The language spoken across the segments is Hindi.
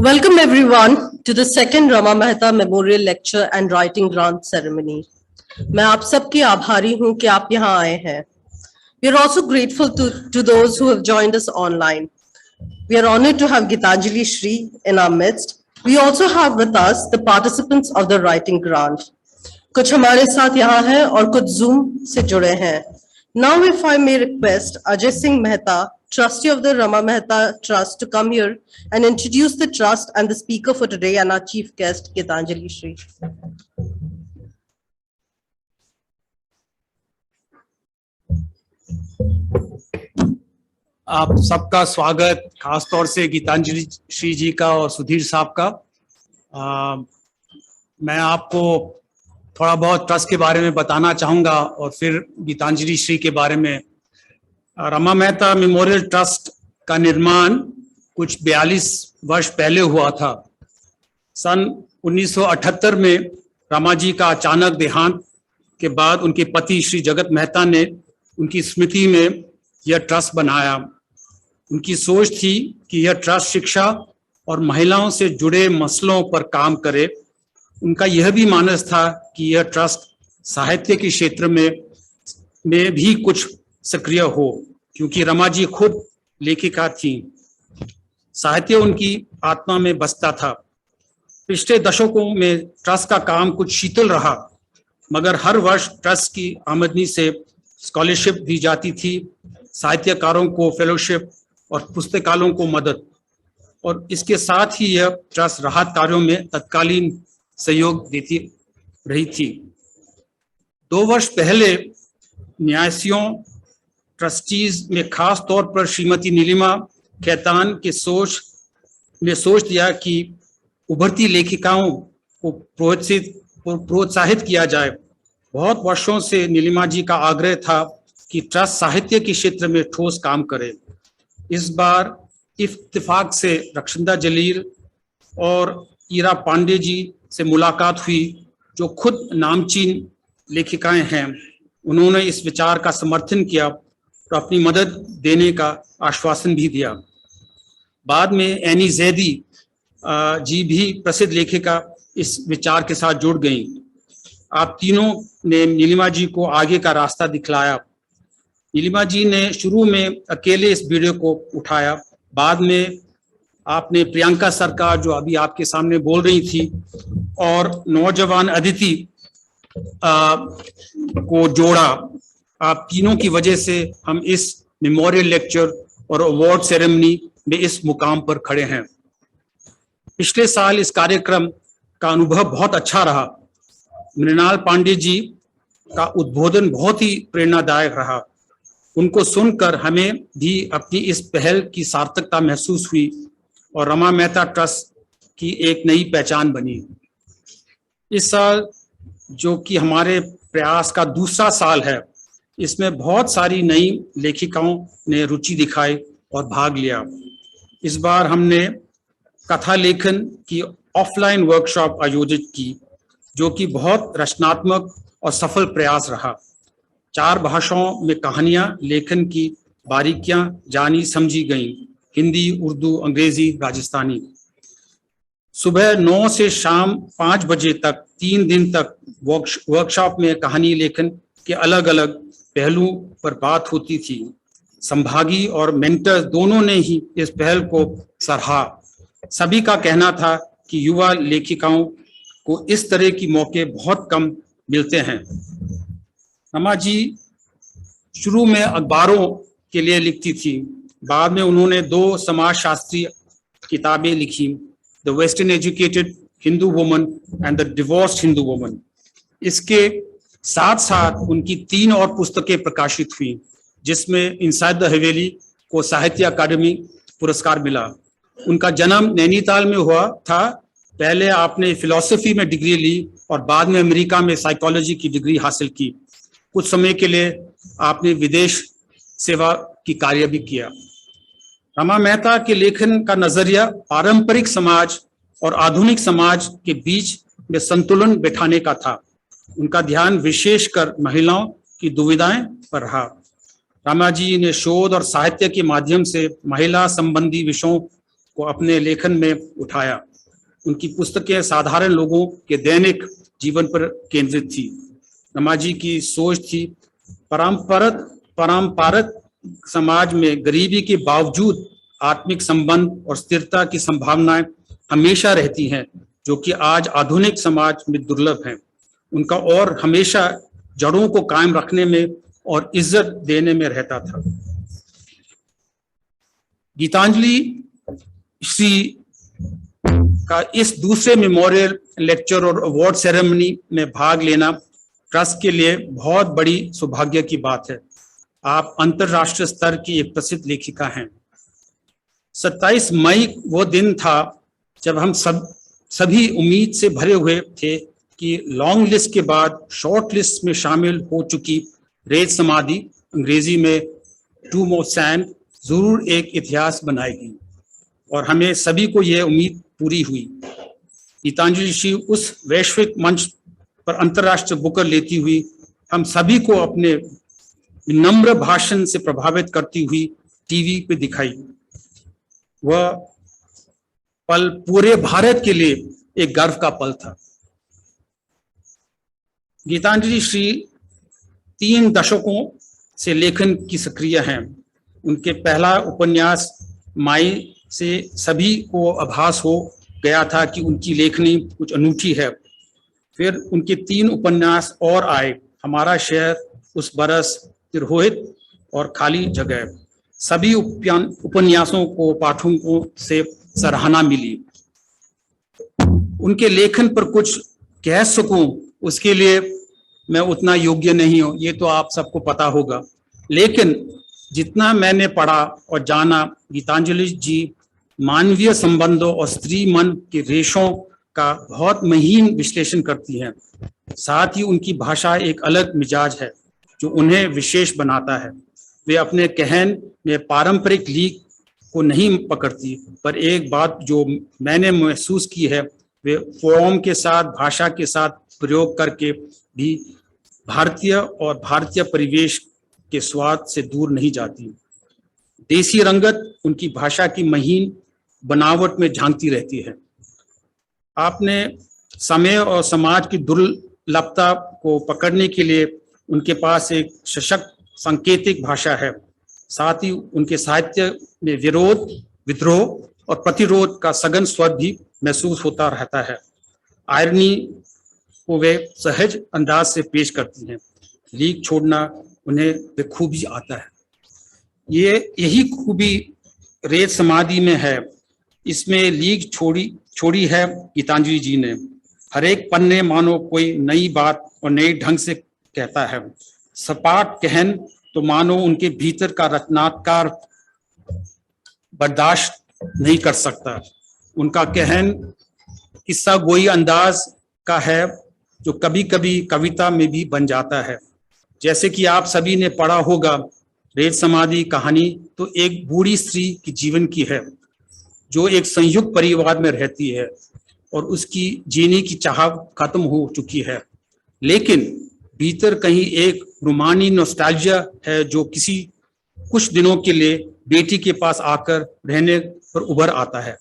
Welcome everyone to the second Rama Mehta Memorial Lecture and Writing Grant Ceremony. मैं आप सबकी आभारी हूं कि आप यहां आए हैं. We are also grateful to those who have joined us online. We are honored to have Gitanjali Shri in our midst. We also have with us the participants of the Writing Grant. कुछ हमारे साथ यहाँ हैं और कुछ Zoom से जुड़े हैं. Now, if I may request Ajay Singh Mehta, trustee of the Rama Mehta Trust, to come here and introduce the trust and the speaker for today and our chief guest, Gitanjali Shri. आप सबका स्वागत, खास तौर से गीतांजलि श्री जी का और सुधीर साहब का. मैं आपको थोड़ा बहुत ट्रस्ट के बारे में बताना चाहूँगा और फिर गीतांजलि श्री के बारे में. रमा मेहता मेमोरियल ट्रस्ट का निर्माण कुछ 42 वर्ष पहले हुआ था. सन 1978 में रमा जी का अचानक देहांत के बाद उनके पति श्री जगत मेहता ने उनकी स्मृति में यह ट्रस्ट बनाया. उनकी सोच थी कि यह ट्रस्ट शिक्षा और महिलाओं से जुड़े मसलों पर काम करे. उनका यह भी मानस था कि यह ट्रस्ट साहित्य के क्षेत्र में भी कुछ सक्रिय हो, क्योंकि रमा जी खुद लेखिका थी. साहित्य उनकी आत्मा में बसता था. पिछले दशकों में ट्रस्ट का काम कुछ शीतल रहा, मगर हर वर्ष ट्रस्ट की आमदनी से स्कॉलरशिप दी जाती थी, साहित्यकारों को फेलोशिप और पुस्तकालयों को मदद, और इसके साथ ही यह ट्रस्ट राहत कार्यों में तत्कालीन सहयोग देती रही थी. 2 वर्ष पहले न्यासियों ट्रस्टीज में खास तौर पर श्रीमती नीलिमा खेतान के सोच दिया कि उभरती लेखिकाओं को प्रोत्साहित किया जाए. बहुत वर्षों से नीलिमा जी का आग्रह था कि ट्रस्ट साहित्य के क्षेत्र में ठोस काम करे. इस बार इत्तेफाक से रक्षिंदा जलील और ईरा पांडे जी से मुलाकात हुई, जो खुद नामचीन लेखिकाएं हैं. उन्होंने इस विचार का समर्थन किया और अपनी मदद देने का आश्वासन भी दिया. बाद में एनी जैदी जी भी प्रसिद्ध लेखिका इस विचार के साथ जुड़ गईं. आप तीनों ने नीलिमा जी को आगे का रास्ता दिखलाया. नीलिमा जी ने शुरू में अकेले इस वीडियो को उठाया. बाद में आपने प्रियंका सरकार, जो अभी आपके सामने बोल रही थी, और नौजवान अदिति को जोड़ा. आप तीनों की वजह से हम इस मेमोरियल लेक्चर और अवार्ड सेरेमनी में इस मुकाम पर खड़े हैं. पिछले साल इस कार्यक्रम का अनुभव बहुत अच्छा रहा. मृणाल पांडे जी का उद्बोधन बहुत ही प्रेरणादायक रहा. उनको सुनकर हमें भी अपनी इस पहल की सार्थकता महसूस हुई और रमा मेहता ट्रस्ट की एक नई पहचान बनी. इस साल, जो कि हमारे प्रयास का दूसरा साल है, इसमें बहुत सारी नई लेखिकाओं ने रुचि दिखाई और भाग लिया. इस बार हमने कथा लेखन की ऑफलाइन वर्कशॉप आयोजित की, जो कि बहुत रचनात्मक और सफल प्रयास रहा. 4 भाषाओं में कहानियां लेखन की बारीकियां जानी समझी गईं: हिंदी, उर्दू, अंग्रेजी, राजस्थानी. सुबह 9 से शाम 5 बजे तक 3 दिन तक वर्कशॉप में कहानी लेखन के अलग अलग पहलुओं पर बात होती थी. संभागी और मेंटर्स दोनों ने ही इस पहल को सराहा. सभी का कहना था कि युवा लेखिकाओं को इस तरह की मौके बहुत कम मिलते हैं. रमा जी शुरू में अखबारों के लिए लिखती थी. बाद में उन्होंने 2 समाजशास्त्रीय किताबें लिखी, the western educated Hindu woman and the divorced Hindu woman. इसके साथ साथ उनकी 3 और पुस्तकें प्रकाशित हुई, जिसमें इनसाइड द हवेली को साहित्य अकादमी पुरस्कार मिला. उनका जन्म नैनीताल में हुआ था. पहले आपने फिलॉसफी में डिग्री ली और बाद में अमेरिका में साइकोलॉजी की डिग्री हासिल की. कुछ समय के लिए आपने विदेश सेवा की कार्य भी किया. रमा मेहता के लेखन का नजरिया पारंपरिक समाज और आधुनिक समाज के बीच में संतुलन बैठाने का था. उनका ध्यान विशेषकर महिलाओं की दुविधाएं पर रहा. रमा जी ने शोध और साहित्य के माध्यम से महिला संबंधी विषयों को अपने लेखन में उठाया। उनकी पुस्तकें साधारण लोगों के दैनिक जीवन पर केंद्रित थी। रमाजी की सोच थी पारंपरिक समाज में गरीबी के बावजूद आत्मिक संबंध और स्थिरता की संभावनाएं हमेशा रहती हैं, जो कि आज आधुनिक समाज में दुर्लभ हैं। उनका और हमेशा जड़ों को कायम रखने में और इज्जत देने में रहता था। गीतांजलि श्री का इस दूसरे मेमोरियल लेक्चर और अवार्ड सेरेमनी में भाग लेना ट्रस्ट के लिए बहुत बड़ी सौभाग्य की बात है। आप अंतरराष्ट्रीय स्तर की एक प्रसिद्ध लेखिका हैं। 27 मई वो दिन था जब हम सभी उम्मीद से भरे हुए थे कि लॉन्ग लिस्ट के बाद शॉर्ट लिस्ट में शामिल हो चुकी रेत समाधि, अंग्रेजी में टूम ऑफ सैंड, जरूर एक इतिहास बनाएगी, और हमें सभी को यह उम्मीद पूरी हुई। गीतांजलि श्री उस वैश्विक मंच पर अंतर्राष्ट्रीय बुकर लेती हुई हम सभी को अपने विनम्र भाषण से प्रभावित करती हुई टीवी पे दिखाई। वह पल पूरे भारत के लिए एक गर्व का पल था। गीतांजलि श्री 3 दशकों से लेखन की सक्रिय हैं। उनके पहला उपन्यास माई से सभी को आभास हो गया था कि उनकी लेखनी कुछ अनूठी है। फिर उनके 3 उपन्यास और आए, हमारा शहर, उस बरस, तिरोहित और खाली जगह। सभी उपन्यासों को पाठकों से सराहना मिली। उनके लेखन पर कुछ कह सकूं उसके लिए मैं उतना योग्य नहीं हूं, ये तो आप सबको पता होगा। लेकिन जितना मैंने पढ़ा और जाना, गीतांजलि जी मानवीय संबंधों और स्त्री मन के रेशों का बहुत महीन विश्लेषण करती हैं। साथ ही उनकी भाषा एक अलग मिजाज है जो उन्हें विशेष बनाता है। वे अपने कहन में पारंपरिक लीक को नहीं पकड़ती, पर एक बात जो मैंने महसूस की है, वे फॉर्म के साथ, भाषा के साथ प्रयोग करके भी भारतीय परिवेश के स्वाद से दूर नहीं जाती। देसी रंगत उनकी भाषा की महीन बनावट में झांकती रहती है। आपने समय और समाज की दुर्लभता को पकड़ने के लिए उनके पास एक सशक्त सांकेतिक भाषा है। साथ ही उनके साहित्य में विरोध, विद्रोह और प्रतिरोध का सघन स्वर भी महसूस होता रहता है। आयरनी को वे सहज अंदाज से पेश करती हैं। लीक छोड़ना उन्हें बखूबी आता है। यही खूबी रेत समाधि में है। इसमें लीक छोड़ी है गीतांजलि जी ने। हर एक पन्ने मानो कोई नई बात और नए ढंग से कहता है। सपाट कहन तो मानो उनके भीतर का रचनात्मक बर्दाश्त नहीं कर सकता। उनका कहन किस्सा गोई अंदाज का है जो कभी कभी कविता में भी बन जाता है। जैसे कि आप सभी ने पढ़ा होगा, रेत समाधि कहानी तो एक बूढ़ी स्त्री की जीवन की है जो एक संयुक्त परिवार में रहती है और उसकी जीने की चाह खत्म हो चुकी है, लेकिन भीतर कहीं एक रूमानी नॉस्टैल्जिया है जो कुछ दिनों के लिए बेटी के पास आकर रहने पर उभर आता है।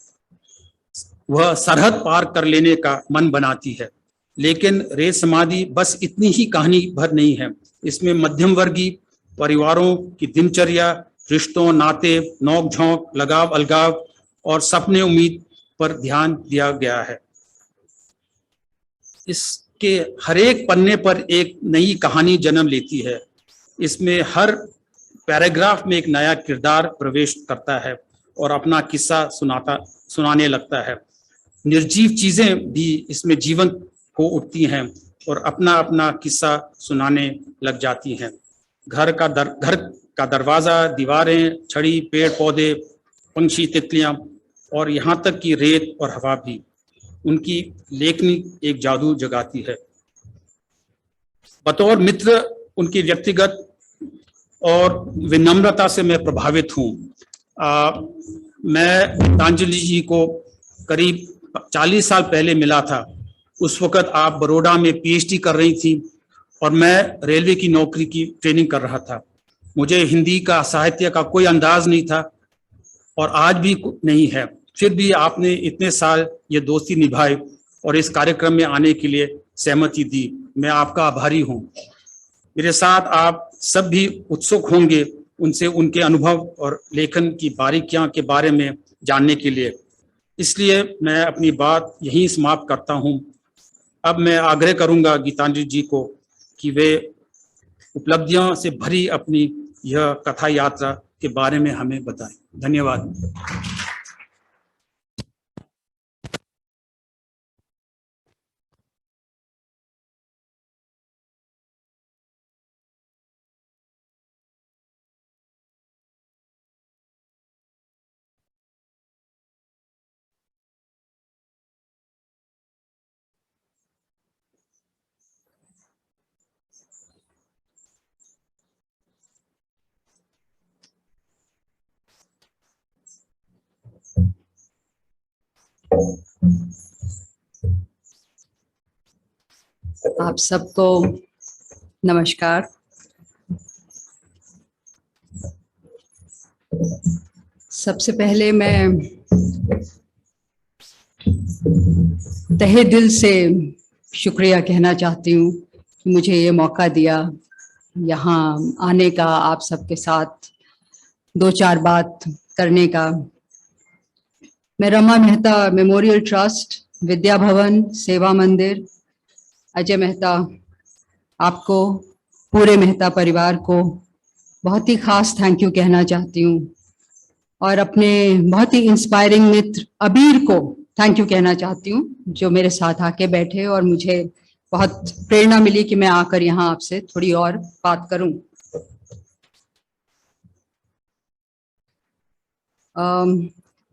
वह सरहद पार कर लेने का मन बनाती है। लेकिन रेत समाधि बस इतनी ही कहानी भर नहीं है। इसमें मध्यम वर्गीय परिवारों की दिनचर्या, रिश्तों, नाते, नोक झोंक, लगाव अलगाव और सपने उम्मीद पर ध्यान दिया गया है। इसके हर एक पन्ने पर एक नई कहानी जन्म लेती है। इसमें हर पैराग्राफ में एक नया किरदार प्रवेश करता है और अपना किस्सा सुनाने लगता है। निर्जीव चीजें भी इसमें जीवंत हो उठती हैं और अपना अपना किस्सा सुनाने लग जाती हैं। घर का दरवाजा, दीवारें, छड़ी, पेड़ पौधे, पंछी, तितलियां और यहाँ तक कि रेत और हवा भी। उनकी लेखनी एक जादू जगाती है। बतौर मित्र उनकी व्यक्तिगत और विनम्रता से मैं प्रभावित हूँ। मैं गीतांजलि जी को करीब 40 साल पहले मिला था। उस वक्त आप बड़ौदा में पीएचडी कर रही थी और मैं रेलवे की नौकरी की ट्रेनिंग कर रहा था। मुझे हिंदी का, साहित्य का कोई अंदाज नहीं था और आज भी नहीं है। फिर भी आपने इतने साल ये दोस्ती निभाई और इस कार्यक्रम में आने के लिए सहमति दी। मैं आपका आभारी हूँ। मेरे साथ आप सब भी उत्सुक होंगे उनसे उनके अनुभव और लेखन की बारीकियां के बारे में जानने के लिए। इसलिए मैं अपनी बात यहीं समाप्त करता हूँ। अब मैं आग्रह करूंगा गीतांजलि जी को कि वे उपलब्धियों से भरी अपनी यह कथा यात्रा के बारे में हमें बताएं। धन्यवाद। आप सबको नमस्कार। सबसे पहले मैं तहे दिल से शुक्रिया कहना चाहती हूँ कि मुझे ये मौका दिया यहाँ आने का, आप सबके साथ दो चार बात करने का। मैं रमा मेहता मेमोरियल ट्रस्ट, विद्या भवन, सेवा मंदिर, अजय मेहता, आपको पूरे मेहता परिवार को बहुत ही खास थैंक यू कहना चाहती हूँ और अपने बहुत ही इंस्पायरिंग मित्र अबीर को थैंक यू कहना चाहती हूँ जो मेरे साथ आके बैठे और मुझे बहुत प्रेरणा मिली कि मैं आकर यहाँ आपसे थोड़ी और बात करूँ।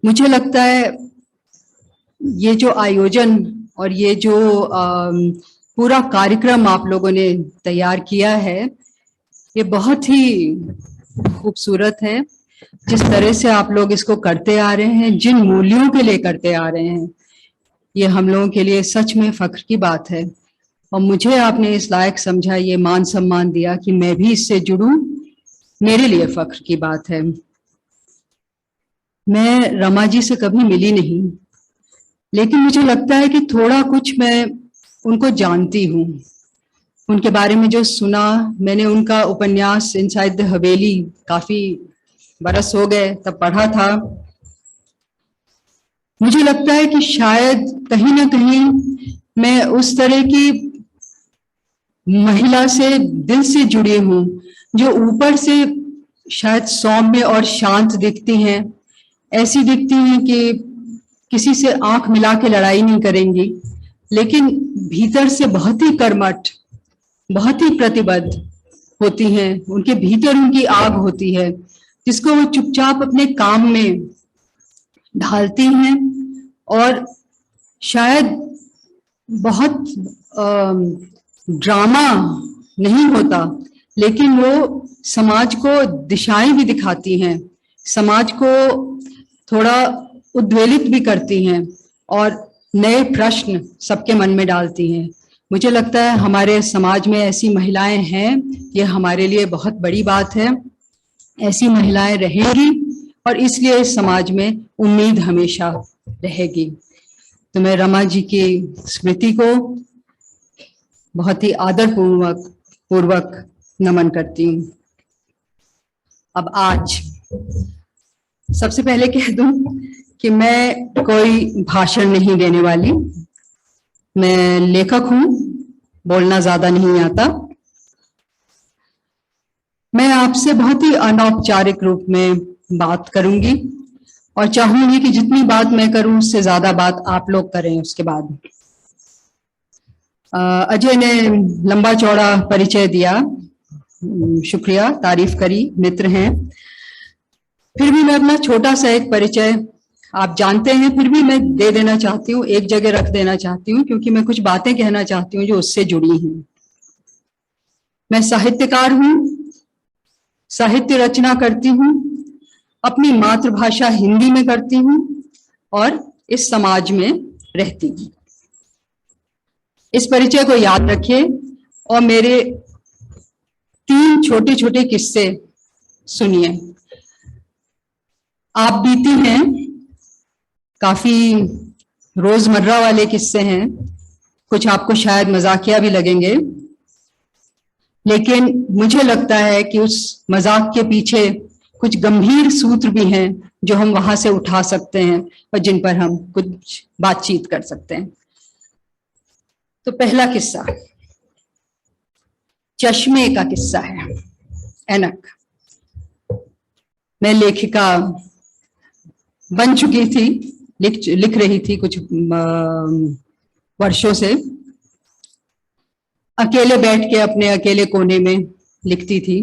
मुझे लगता है ये जो आयोजन और ये जो पूरा कार्यक्रम आप लोगों ने तैयार किया है ये बहुत ही खूबसूरत है। जिस तरह से आप लोग इसको करते आ रहे हैं, जिन मूल्यों के लिए करते आ रहे हैं, ये हम लोगों के लिए सच में फख्र की बात है। और मुझे आपने इस लायक समझा, ये मान सम्मान दिया कि मैं भी इससे जुड़ूं, मेरे लिए फख्र की बात है। मैं रमा जी से कभी मिली नहीं, लेकिन मुझे लगता है कि थोड़ा कुछ मैं उनको जानती हूँ। उनके बारे में जो सुना, मैंने उनका उपन्यास इनसाइड द हवेली काफी बरस हो गए तब पढ़ा था। मुझे लगता है कि शायद कहीं ना कहीं मैं उस तरह की महिला से दिल से जुड़ी हूँ जो ऊपर से शायद सौम्य और शांत दिखती हैं, ऐसी दिखती हैं कि किसी से आंख मिला के लड़ाई नहीं करेंगी, लेकिन भीतर से बहुत ही कर्मठ, बहुत ही प्रतिबद्ध होती हैं। उनके भीतर उनकी आग होती है जिसको वो चुपचाप अपने काम में ढालती हैं और शायद बहुत ड्रामा नहीं होता, लेकिन वो समाज को दिशाएं भी दिखाती हैं, समाज को थोड़ा उद्वेलित भी करती हैं और नए प्रश्न सबके मन में डालती हैं। मुझे लगता है हमारे समाज में ऐसी महिलाएं हैं, ये हमारे लिए बहुत बड़ी बात है। ऐसी महिलाएं रहेंगी और इसलिए इस समाज में उम्मीद हमेशा रहेगी। तो मैं रमा जी की स्मृति को बहुत ही आदर पूर्वक नमन करती हूँ। अब आज सबसे पहले कह दूं कि मैं कोई भाषण नहीं देने वाली। मैं लेखक हूं, बोलना ज्यादा नहीं आता। मैं आपसे बहुत ही अनौपचारिक रूप में बात करूंगी और चाहूंगी कि जितनी बात मैं करूं उससे ज्यादा बात आप लोग करें। उसके बाद अजय ने लंबा चौड़ा परिचय दिया, शुक्रिया, तारीफ करी, मित्र हैं। फिर भी मैं अपना छोटा सा एक परिचय, आप जानते हैं फिर भी मैं दे देना चाहती हूँ, एक जगह रख देना चाहती हूँ, क्योंकि मैं कुछ बातें कहना चाहती हूँ जो उससे जुड़ी हैं। मैं साहित्यकार हूँ, साहित्य रचना करती हूँ, अपनी मातृभाषा हिंदी में करती हूँ और इस समाज में रहती हूँ। इस परिचय को याद रखिए और मेरे 3 छोटे छोटे किस्से सुनिए। आप बीती हैं काफी रोजमर्रा वाले किस्से हैं, कुछ आपको शायद मजाकिया भी लगेंगे, लेकिन मुझे लगता है कि उस मजाक के पीछे कुछ गंभीर सूत्र भी हैं जो हम वहां से उठा सकते हैं और जिन पर हम कुछ बातचीत कर सकते हैं। तो पहला किस्सा चश्मे का किस्सा है, ऐनक। मैं लेखिका बन चुकी थी, लिख रही थी कुछ वर्षों से, अकेले बैठ के अपने अकेले कोने में लिखती थी,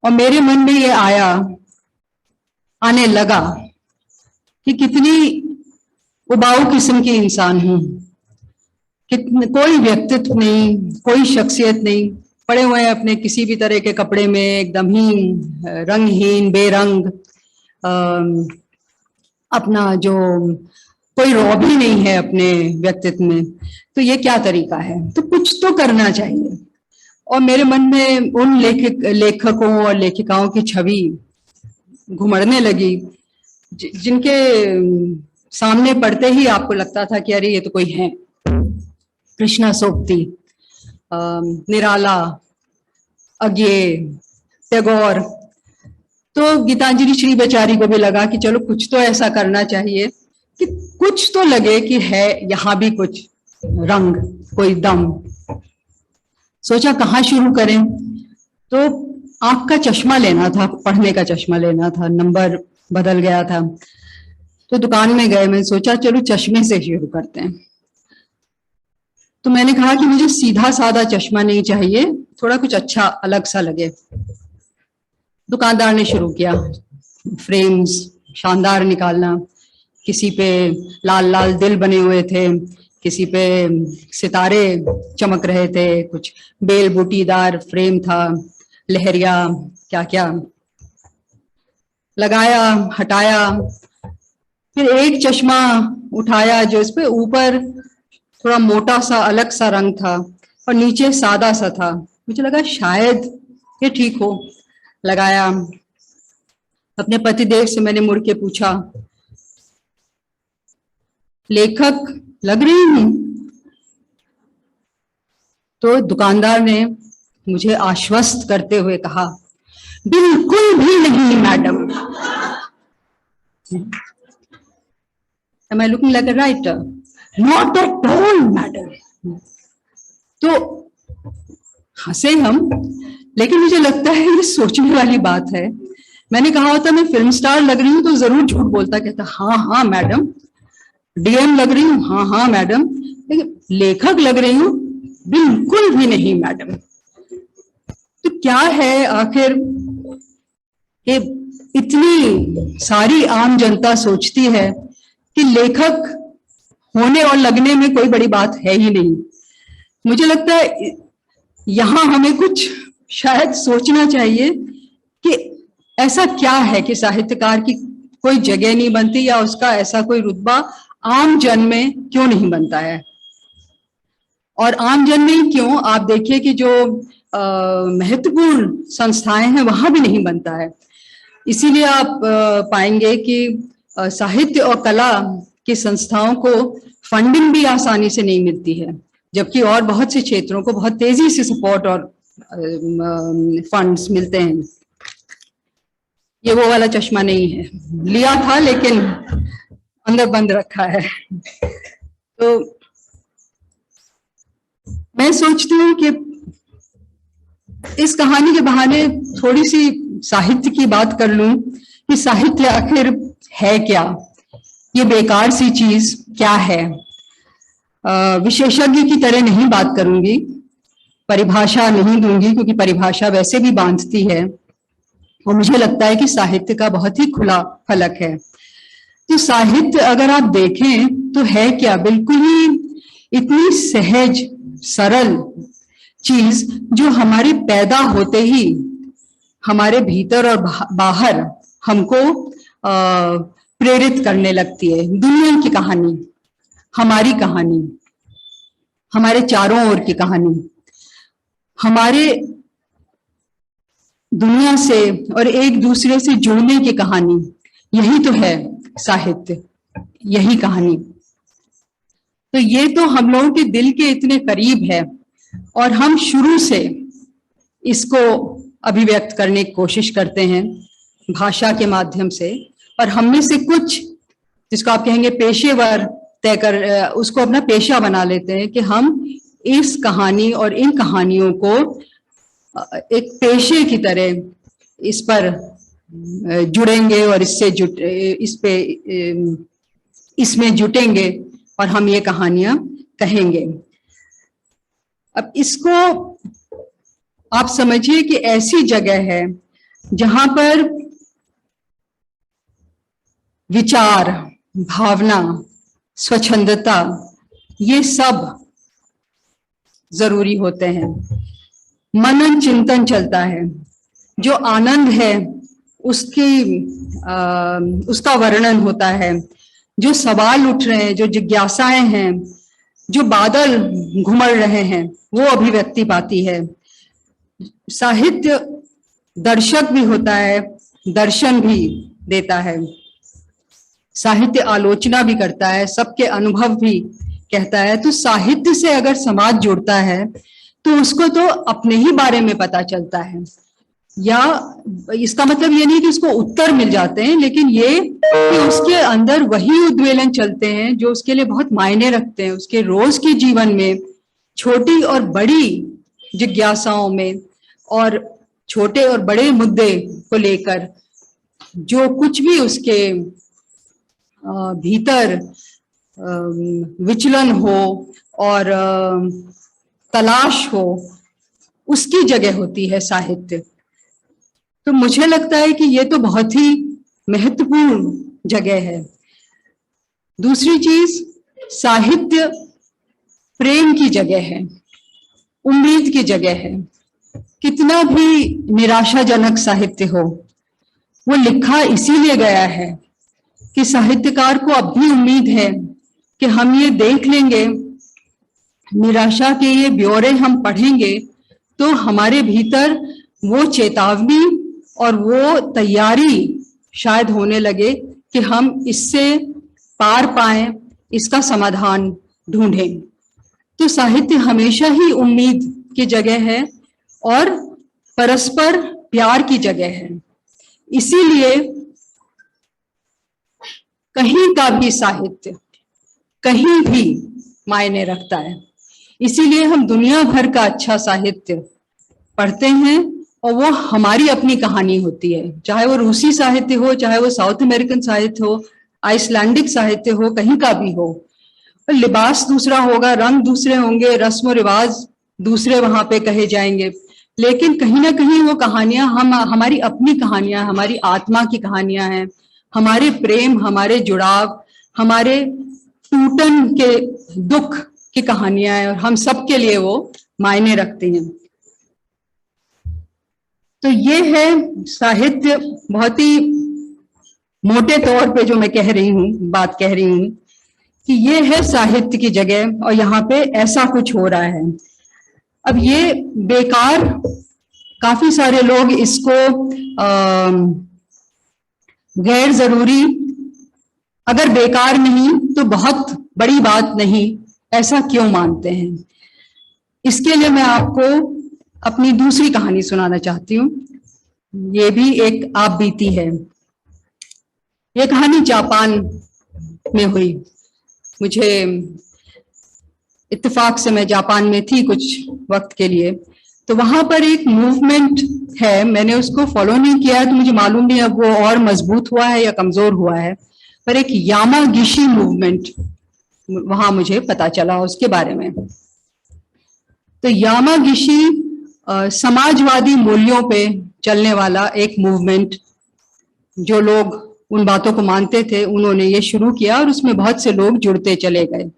और मेरे मन में ये आने लगा कि कितनी उबाऊ किस्म की इंसान हूं, कोई व्यक्तित्व नहीं, कोई शख्सियत नहीं, पड़े हुए हैं अपने किसी भी तरह के कपड़े में, एकदम ही रंगहीन, बेरंग, अपना जो कोई रौब ही नहीं है अपने व्यक्तित्व में। तो ये क्या तरीका है? तो कुछ तो करना चाहिए। और मेरे मन में उन लेखकों और लेखिकाओं की छवि घुमड़ने लगी जिनके सामने पढ़ते ही आपको लगता था कि अरे ये तो कोई है। कृष्णा सोबती, निराला, अज्ञे, टैगोर। तो गीतांजलि श्री बेचारी को भी लगा कि चलो कुछ तो ऐसा करना चाहिए कि कुछ तो लगे कि है यहाँ भी कुछ रंग, कोई दम। सोचा कहाँ शुरू करें, तो आंख का चश्मा लेना था, पढ़ने का चश्मा लेना था, नंबर बदल गया था। तो दुकान में गए, मैं सोचा चलो चश्मे से शुरू करते हैं। तो मैंने कहा कि मुझे सीधा साधा चश्मा नहीं चाहिए, थोड़ा कुछ अच्छा अलग सा लगे। दुकानदार ने शुरू किया फ्रेम्स शानदार निकालना, किसी पे लाल लाल दिल बने हुए थे, किसी पे सितारे चमक रहे थे, कुछ बेल बूटीदार फ्रेम था, लहरिया क्या क्या लगाया, हटाया। फिर एक चश्मा उठाया जो इस पे ऊपर थोड़ा मोटा सा अलग सा रंग था और नीचे सादा सा था। मुझे लगा शायद ये ठीक हो, लगाया। अपने पतिदेव से मैंने मुड़ के पूछा, लेखक लग रही हूं? तो दुकानदार ने मुझे आश्वस्त करते हुए कहा, बिल्कुल भी नहीं madam. Am I looking like a writer? Not at all, madam. तो हंसे हम, लेकिन मुझे लगता है ये सोचने वाली बात है। मैंने कहा होता मैं फिल्म स्टार लग रही हूँ तो जरूर झूठ बोलता, कहता हाँ हाँ मैडम। डीएम लग रही हूँ, हाँ हाँ मैडम। लेकिन लेखक लग रही हूँ, बिल्कुल भी नहीं मैडम। तो क्या है आखिर कि इतनी सारी आम जनता सोचती है कि लेखक होने और लगने में कोई बड़ी बात है ही नहीं। मुझे लगता है यहाँ हमें कुछ शायद सोचना चाहिए कि ऐसा क्या है कि साहित्यकार की कोई जगह नहीं बनती, या उसका ऐसा कोई रुतबा आम जन में क्यों नहीं बनता है। और आम जन में ही क्यों, आप देखिए कि जो महत्वपूर्ण संस्थाएं हैं वहां भी नहीं बनता है। इसीलिए आप पाएंगे कि साहित्य और कला की संस्थाओं को फंडिंग भी आसानी से नहीं मिलती है, जबकि और बहुत से क्षेत्रों को बहुत तेजी से सपोर्ट और फंड्स मिलते हैं। ये वो वाला चश्मा नहीं है, लिया था लेकिन अंदर बंद रखा है। तो मैं सोचती हूँ कि इस कहानी के बहाने थोड़ी सी साहित्य की बात कर लूं कि साहित्य आखिर है क्या, ये बेकार सी चीज क्या है। विशेषज्ञ की तरह नहीं बात करूंगी, परिभाषा नहीं दूंगी क्योंकि परिभाषा वैसे भी बांधती है, और मुझे लगता है कि साहित्य का बहुत ही खुला फलक है। तो साहित्य अगर आप देखें तो है क्या, बिल्कुल ही इतनी सहज सरल चीज जो हमारे पैदा होते ही हमारे भीतर और बाहर हमको प्रेरित करने लगती है। दुनिया की कहानी, हमारी कहानी, हमारे चारों ओर की कहानी, हमारे दुनिया से और एक दूसरे से जुड़ने की कहानी, यही तो है साहित्य। यही कहानी। तो ये तो हम लोगों के दिल के इतने करीब है और हम शुरू से इसको अभिव्यक्त करने की कोशिश करते हैं भाषा के माध्यम से। और हम में से कुछ, जिसको आप कहेंगे पेशेवर, तय कर उसको अपना पेशा बना लेते हैं कि हम इस कहानी और इन कहानियों को एक पेशे की तरह इस पर जुड़ेंगे और इसमें जुटेंगे और हम ये कहानियां कहेंगे। अब इसको आप समझिए कि ऐसी जगह है जहां पर विचार, भावना, स्वच्छंदता, ये सब जरूरी होते हैं। मनन चिंतन चलता है, जो आनंद है उसका वर्णन होता है, जो सवाल उठ रहे हैं, जो जिज्ञासाएं हैं, जो बादल घुमड़ रहे हैं, वो अभिव्यक्ति पाती है। साहित्य दर्शक भी होता है, दर्शन भी देता है। साहित्य आलोचना भी करता है, सबके अनुभव भी कहता है। तो साहित्य से अगर समाज जुड़ता है तो उसको तो अपने ही बारे में पता चलता है। या इसका मतलब ये नहीं कि उसको उत्तर मिल जाते हैं, लेकिन ये कि उसके अंदर वही उद्वेलन चलते हैं जो उसके लिए बहुत मायने रखते हैं। उसके रोज के जीवन में, छोटी और बड़ी जिज्ञासाओं में और छोटे और बड़े मुद्दे को लेकर जो कुछ भी उसके भीतर विचलन हो और तलाश हो, उसकी जगह होती है साहित्य। तो मुझे लगता है कि ये तो बहुत ही महत्वपूर्ण जगह है। दूसरी चीज, साहित्य प्रेम की जगह है, उम्मीद की जगह है। कितना भी निराशाजनक साहित्य हो, वो लिखा इसीलिए गया है कि साहित्यकार को अब भी उम्मीद है कि हम ये देख लेंगे, निराशा के ये ब्यौरे हम पढ़ेंगे तो हमारे भीतर वो चेतावनी और वो तैयारी शायद होने लगे कि हम इससे पार पाएं, इसका समाधान ढूंढें। तो साहित्य हमेशा ही उम्मीद की जगह है और परस्पर प्यार की जगह है। इसीलिए कहीं का भी साहित्य कहीं भी मायने रखता है। इसीलिए हम दुनिया भर का अच्छा साहित्य पढ़ते हैं और वो हमारी अपनी कहानी होती है। चाहे वो रूसी साहित्य हो, चाहे वो साउथ अमेरिकन साहित्य हो, आइसलैंडिक साहित्य हो, कहीं का भी हो। लिबास दूसरा होगा, रंग दूसरे होंगे, रस्म और रिवाज दूसरे वहां पे कहे जाएंगे, लेकिन कहीं ना कहीं वो कहानियां हमारी अपनी कहानियां, हमारी आत्मा की कहानियां हैं, हमारे प्रेम, हमारे जुड़ाव, हमारे टूटन के दुख की कहानियां हैं और हम सबके लिए वो मायने रखती हैं। तो ये है साहित्य, बहुत ही मोटे तौर पे जो मैं बात कह रही हूँ कि ये है साहित्य की जगह और यहाँ पे ऐसा कुछ हो रहा है। अब ये बेकार, काफी सारे लोग इसको गैर जरूरी, अगर बेकार नहीं तो बहुत बड़ी बात नहीं, ऐसा क्यों मानते हैं। इसके लिए मैं आपको अपनी दूसरी कहानी सुनाना चाहती हूँ। ये भी एक आप बीती है। ये कहानी जापान में हुई। मुझे इत्तेफाक से मैं जापान में थी कुछ वक्त के लिए, तो वहां पर एक मूवमेंट है, मैंने उसको फॉलो नहीं किया है तो मुझे मालूम नहीं अब वो और मजबूत हुआ है या कमजोर हुआ है, पर एक यामागिशी मूवमेंट वहां मुझे पता चला उसके बारे में। तो यामागिशी समाजवादी मूल्यों पे चलने वाला एक मूवमेंट, जो लोग उन बातों को मानते थे उन्होंने ये शुरू किया और उसमें बहुत से लोग जुड़ते चले गए।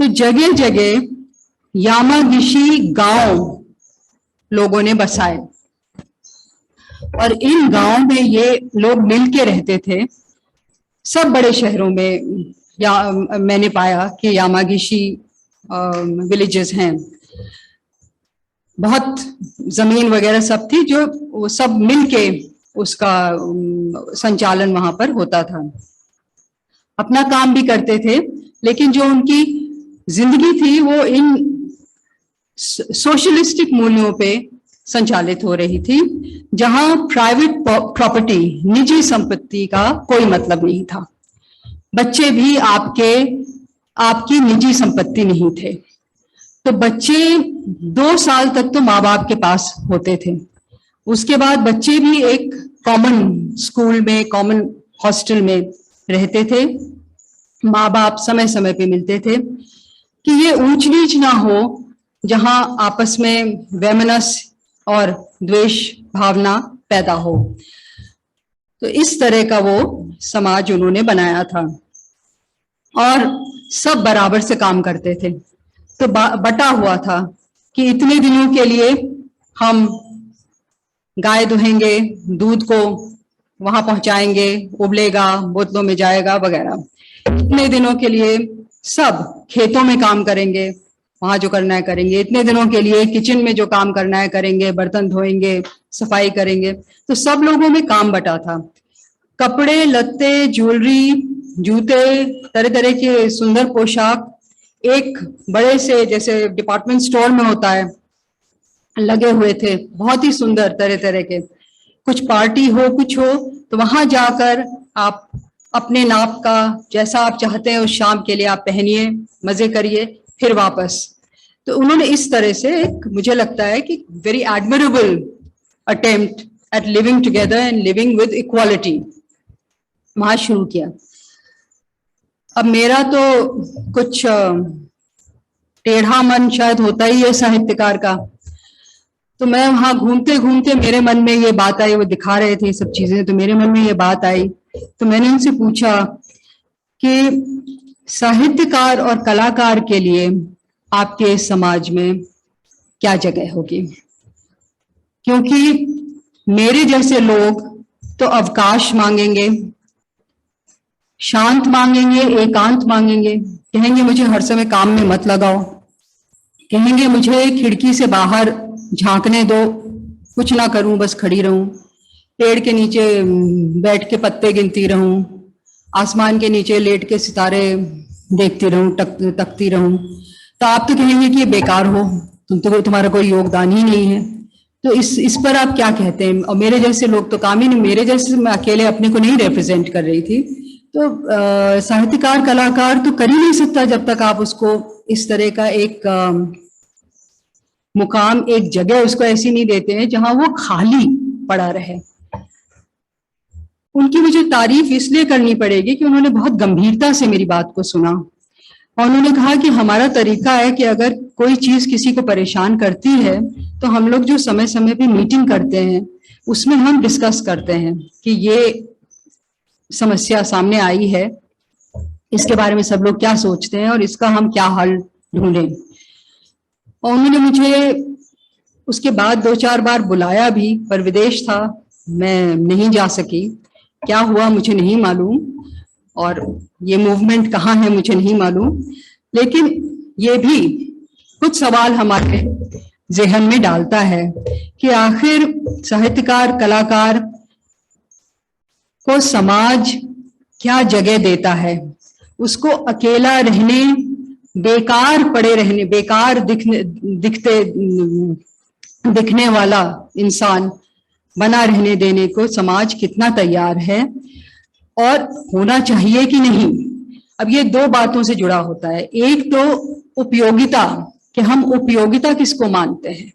तो जगह जगह यामागिशी गांव लोगों ने बसाए और इन गांव में ये लोग मिलके रहते थे। सब बड़े शहरों में मैंने पाया कि यामागिशी विलेजेस हैं, बहुत जमीन वगैरह सब थी, जो वो सब मिलके उसका संचालन वहां पर होता था। अपना काम भी करते थे, लेकिन जो उनकी जिंदगी थी वो इन सोशलिस्टिक मूल्यों पे संचालित हो रही थी, जहां प्राइवेट प्रॉपर्टी, निजी संपत्ति का कोई मतलब नहीं था। बच्चे भी आपकी निजी संपत्ति नहीं थे। तो बच्चे 2 साल तक तो माँ बाप के पास होते थे। उसके बाद बच्चे भी एक कॉमन स्कूल में, कॉमन हॉस्टल में रहते थे। माँ बाप समय समय पे मिलते थे कि ये ऊंच नीच ना हो, जहां आपस में वैमनस्य और द्वेष भावना पैदा हो। तो इस तरह का वो समाज उन्होंने बनाया था और सब बराबर से काम करते थे। तो बटा हुआ था कि इतने दिनों के लिए हम गाय दुहेंगे, दूध को वहां पहुंचाएंगे, उबलेगा, बोतलों में जाएगा वगैरह। इतने दिनों के लिए सब खेतों में काम करेंगे, वहां जो करना है करेंगे। इतने दिनों के लिए किचन में जो काम करना है करेंगे, बर्तन धोएंगे, सफाई करेंगे। तो सब लोगों में काम बटा था। कपड़े लत्ते, ज्वेलरी, जूते, तरह तरह के सुंदर पोशाक एक बड़े से, जैसे डिपार्टमेंट स्टोर में होता है, लगे हुए थे, बहुत ही सुंदर तरह तरह के। कुछ पार्टी हो, कुछ हो, तो वहां जाकर आप अपने नाप का जैसा आप चाहते हैं उस शाम के लिए आप पहनिए, मजे करिए, फिर वापस। तो उन्होंने इस तरह से एक, मुझे लगता है कि very admirable attempt at living together and living with equality वहां शुरू किया। अब मेरा तो कुछ टेढ़ा मन शायद होता ही है साहित्यकार का, तो मैं वहां घूमते घूमते मेरे मन में ये बात आई, वो दिखा रहे थे सब चीजें, तो मेरे मन में ये बात आई। तो मैंने उनसे पूछा कि साहित्यकार और कलाकार के लिए आपके समाज में क्या जगह होगी, क्योंकि मेरे जैसे लोग तो अवकाश मांगेंगे, शांत मांगेंगे, एकांत मांगेंगे, कहेंगे मुझे हर समय काम में मत लगाओ, कहेंगे मुझे खिड़की से बाहर झांकने दो, कुछ ना करूं, बस खड़ी रहूं, पेड़ के नीचे बैठ के पत्ते गिनती रहूं, आसमान के नीचे लेट के सितारे देखती रहूं, तकती रहूं। तो आप तो कहेंगे कि ये बेकार हो, तुम्हारा कोई योगदान ही नहीं है। तो इस पर आप क्या कहते हैं? और मेरे जैसे लोग तो काम ही नहीं, मेरे जैसे, मैं अकेले अपने को नहीं रिप्रेजेंट कर रही थी। तो साहित्यकार, कलाकार तो कर ही नहीं सकता जब तक आप उसको इस तरह का एक मुकाम, एक जगह उसको ऐसी नहीं देते हैं जहां वो खाली पड़ा रहे। उनकी मुझे तारीफ इसलिए करनी पड़ेगी कि उन्होंने बहुत गंभीरता से मेरी बात को सुना और उन्होंने कहा कि हमारा तरीका है कि अगर कोई चीज किसी को परेशान करती है तो हम लोग जो समय समय पे मीटिंग करते हैं उसमें हम डिस्कस करते हैं कि ये समस्या सामने आई है, इसके बारे में सब लोग क्या सोचते हैं और इसका हम क्या हल ढूंढें। और उन्होंने मुझे उसके बाद 2-4 बार बुलाया भी, पर विदेश था, मैं नहीं जा सकी। क्या हुआ मुझे नहीं मालूम और ये मूवमेंट कहाँ है मुझे नहीं मालूम, लेकिन ये भी कुछ सवाल हमारे जहन में डालता है कि आखिर साहित्यकार, कलाकार को समाज क्या जगह देता है। उसको अकेला रहने, बेकार पड़े रहने, बेकार दिखने वाला इंसान बना रहने देने को समाज कितना तैयार है और होना चाहिए कि नहीं। अब ये 2 बातों से जुड़ा होता है। एक तो उपयोगिता, कि हम उपयोगिता किसको मानते हैं।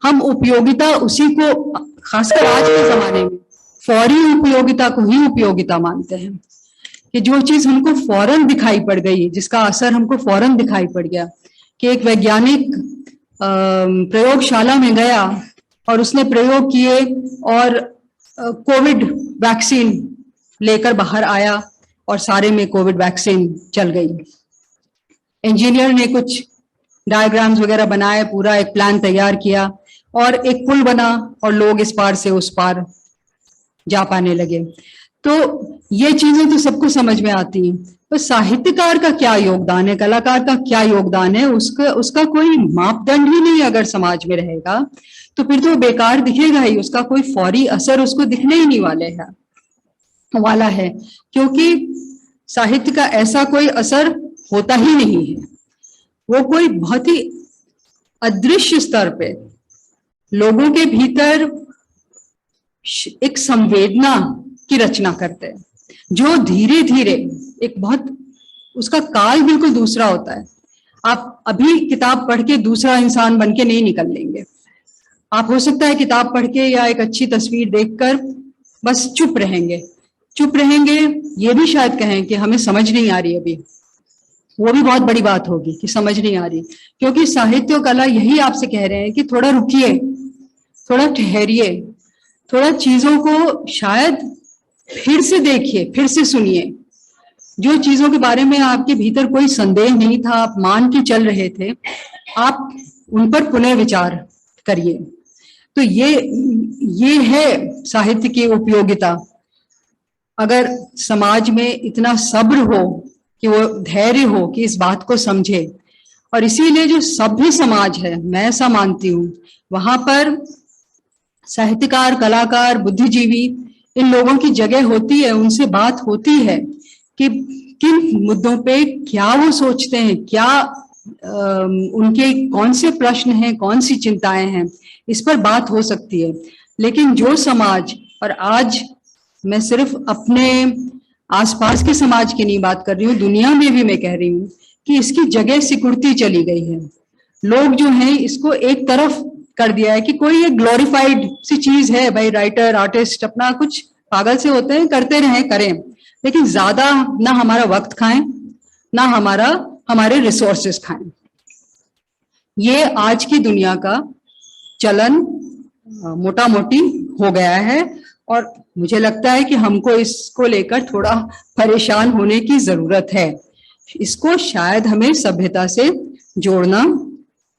हम उपयोगिता उसी को, खासकर आज के जमाने में फौरी उपयोगिता को ही उपयोगिता मानते हैं, कि जो चीज हमको फौरन दिखाई पड़ गई, जिसका असर हमको फौरन दिखाई पड़ गया, कि एक वैज्ञानिक प्रयोगशाला में गया और उसने प्रयोग किए और कोविड वैक्सीन लेकर बाहर आया और सारे में कोविड वैक्सीन चल गई। इंजीनियर ने कुछ डायग्राम्स वगैरह बनाए, पूरा एक प्लान तैयार किया और एक पुल बना और लोग इस पार से उस पार जा पाने लगे। तो ये चीजें तो सबको समझ में आती हैं, तो साहित्यकार का क्या योगदान है, कलाकार का क्या योगदान है, उसका कोई मापदंड ही नहीं अगर समाज में रहेगा तो फिर तो बेकार दिखेगा ही, उसका कोई फौरी असर उसको दिखने ही नहीं वाला है। क्योंकि साहित्य का ऐसा कोई असर होता ही नहीं है। वो कोई बहुत ही अदृश्य स्तर पे लोगों के भीतर एक संवेदना की रचना करते हैं, जो धीरे धीरे एक बहुत, उसका काल बिल्कुल दूसरा होता है। आप अभी किताब पढ़ के दूसरा इंसान बन के नहीं निकल लेंगे। आप हो सकता है किताब पढ़ के या एक अच्छी तस्वीर देखकर बस चुप रहेंगे, ये भी शायद कहें कि हमें समझ नहीं आ रही अभी। वो भी बहुत बड़ी बात होगी कि समझ नहीं आ रही, क्योंकि साहित्य और कला यही आपसे कह रहे हैं कि थोड़ा रुकिए, थोड़ा ठहरिए, थोड़ा चीजों को शायद फिर से देखिए, फिर से सुनिए। जो चीजों के बारे में आपके भीतर कोई संदेह नहीं था, आप मान के चल रहे थे, आप उन पर पुनः विचार करिए। तो ये है साहित्य की उपयोगिता। अगर समाज में इतना सब्र हो कि वो धैर्य हो कि इस बात को समझे, और इसीलिए जो सभ्य समाज है, मैं ऐसा मानती हूँ, वहां पर साहित्यकार, कलाकार, बुद्धिजीवी, इन लोगों की जगह होती है, उनसे बात होती है कि किन मुद्दों पे क्या वो सोचते हैं, क्या उनके कौन से प्रश्न हैं, कौन सी चिंताएं हैं, इस पर बात हो सकती है। लेकिन जो समाज, और आज मैं सिर्फ अपने आसपास के समाज की नहीं बात कर रही हूँ, दुनिया में भी मैं कह रही हूँ कि इसकी जगह सिकुड़ती चली गई है। लोग जो हैं इसको एक तरफ कर दिया है कि कोई एक ग्लोरीफाइड सी चीज है, भाई राइटर, आर्टिस्ट अपना कुछ पागल से होते हैं, करते रहें, करें, लेकिन ज्यादा ना हमारा वक्त खाएं, ना हमारे रिसोर्सेस खाएं। ये आज की दुनिया का चलन मोटा मोटी हो गया है, और मुझे लगता है कि हमको इसको लेकर थोड़ा परेशान होने की जरूरत है। इसको शायद हमें सभ्यता से जोड़ना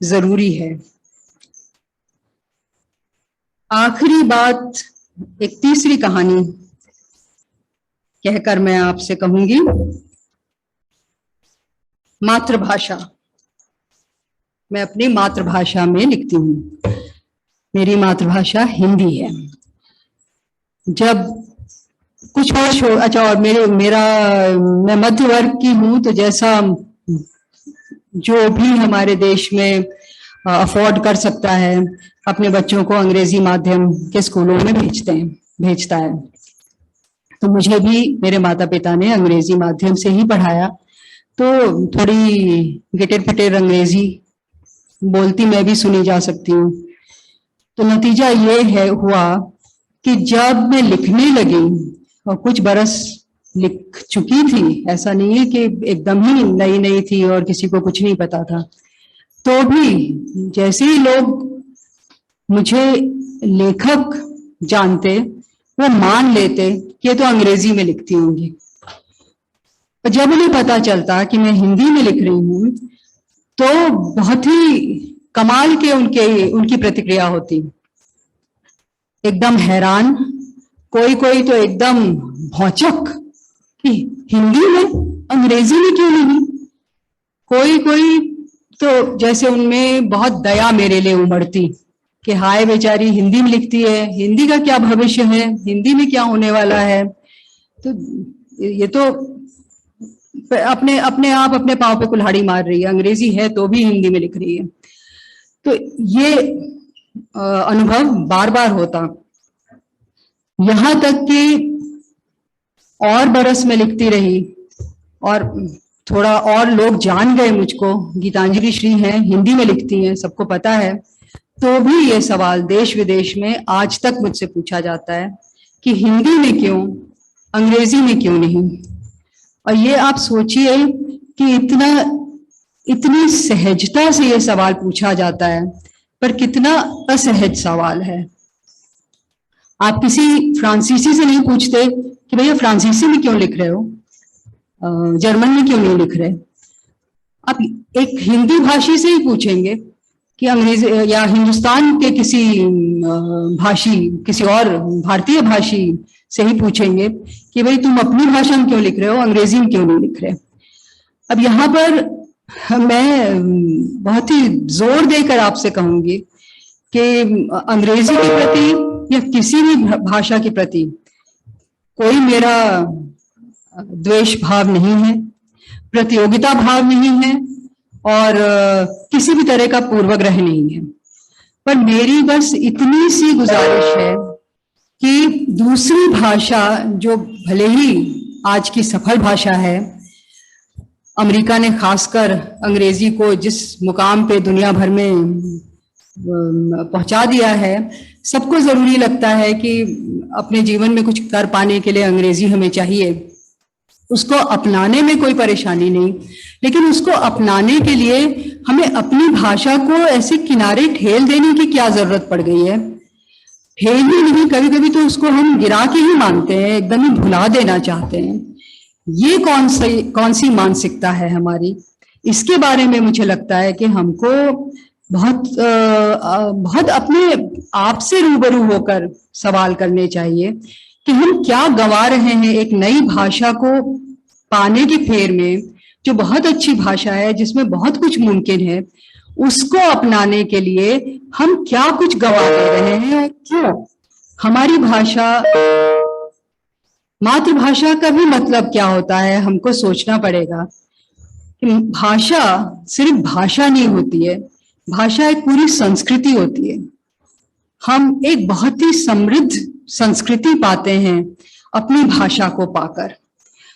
जरूरी है। आखिरी बात, एक तीसरी कहानी कहकर मैं आपसे कहूंगी, मातृभाषा। मैं अपनी मातृभाषा में लिखती हूँ। मेरी मातृभाषा हिंदी है। जब कुछ वर्ष हो, अच्छा, और मैं मध्य वर्ग की हूँ, तो जैसा जो भी हमारे देश में अफोर्ड कर सकता है अपने बच्चों को अंग्रेजी माध्यम के स्कूलों में भेजता है। तो मुझे भी मेरे माता पिता ने अंग्रेजी माध्यम से ही पढ़ाया, तो थोड़ी गिटर पिटर अंग्रेजी बोलती मैं भी सुनी जा सकती हूँ। तो नतीजा ये हुआ कि जब मैं लिखने लगी, और कुछ बरस लिख चुकी थी, ऐसा नहीं है कि एकदम ही नई थी और किसी को कुछ नहीं पता था, तो भी जैसे ही लोग मुझे लेखक जानते, वो मान लेते कि ये तो अंग्रेजी में लिखती होंगी। और जब उन्हें पता चलता कि मैं हिंदी में लिख रही हूँ, तो बहुत ही कमाल के उनकी प्रतिक्रिया होती। एकदम हैरान, कोई तो एकदम भौचक कि हिंदी में, अंग्रेजी में क्यों नहीं। कोई तो जैसे उनमें बहुत दया मेरे लिए उमड़ती कि हाय बेचारी, हिंदी में लिखती है, हिंदी का क्या भविष्य है, हिंदी में क्या होने वाला है। तो ये तो अपने आप अपने पांव पे कुल्हाड़ी मार रही है, अंग्रेजी है तो भी हिंदी में लिख रही है। तो ये अनुभव बार बार होता, यहां तक कि और बरस में लिखती रही, और थोड़ा और लोग जान गए मुझको, गीतांजलि श्री हैं, हिंदी में लिखती हैं, सबको पता है। तो भी ये सवाल देश विदेश में आज तक मुझसे पूछा जाता है कि हिंदी में क्यों, अंग्रेजी में क्यों नहीं। और ये आप सोचिए कि इतनी सहजता से ये सवाल पूछा जाता है, पर कितना असहज सवाल है। आप किसी फ्रांसीसी से नहीं पूछते कि भैया फ्रांसीसी में क्यों लिख रहे हो, जर्मन में क्यों नहीं लिख रहे। आप एक हिंदी भाषी से ही पूछेंगे कि अंग्रेजी, या हिंदुस्तान के किसी और भारतीय भाषी से ही पूछेंगे कि भाई तुम अपनी भाषा में क्यों लिख रहे हो, अंग्रेजी में क्यों नहीं लिख रहे। अब यहाँ पर मैं बहुत ही जोर देकर आपसे कहूंगी कि अंग्रेजी के प्रति या किसी भी भाषा के प्रति कोई मेरा द्वेष भाव नहीं है, प्रतियोगिता भाव नहीं है और किसी भी तरह का पूर्वग्रह नहीं है। पर मेरी बस इतनी सी गुजारिश है कि दूसरी भाषा जो भले ही आज की सफल भाषा है, अमेरिका ने खासकर अंग्रेजी को जिस मुकाम पे दुनिया भर में पहुंचा दिया है, सबको जरूरी लगता है कि अपने जीवन में कुछ कर पाने के लिए अंग्रेजी हमें चाहिए। उसको अपनाने में कोई परेशानी नहीं, लेकिन उसको अपनाने के लिए हमें अपनी भाषा को ऐसे किनारे ठेल देने की क्या जरूरत पड़ गई है। ठेल ही नहीं, कभी कभी तो उसको हम गिरा के ही मानते हैं, एकदम ही भुला देना चाहते हैं। ये कौन सी मानसिकता है हमारी? इसके बारे में मुझे लगता है कि हमको बहुत अपने आप से रूबरू होकर सवाल करने चाहिए कि हम क्या गंवा रहे हैं एक नई भाषा को पाने की फेर में, जो बहुत अच्छी भाषा है, जिसमें बहुत कुछ मुमकिन है। उसको अपनाने के लिए हम क्या कुछ गंवा दे रहे हैं और क्यों? हमारी भाषा, मातृभाषा का भी मतलब क्या होता है, हमको सोचना पड़ेगा कि भाषा सिर्फ भाषा नहीं होती है, भाषा एक पूरी संस्कृति होती है। हम एक बहुत ही समृद्ध संस्कृति पाते हैं अपनी भाषा को पाकर,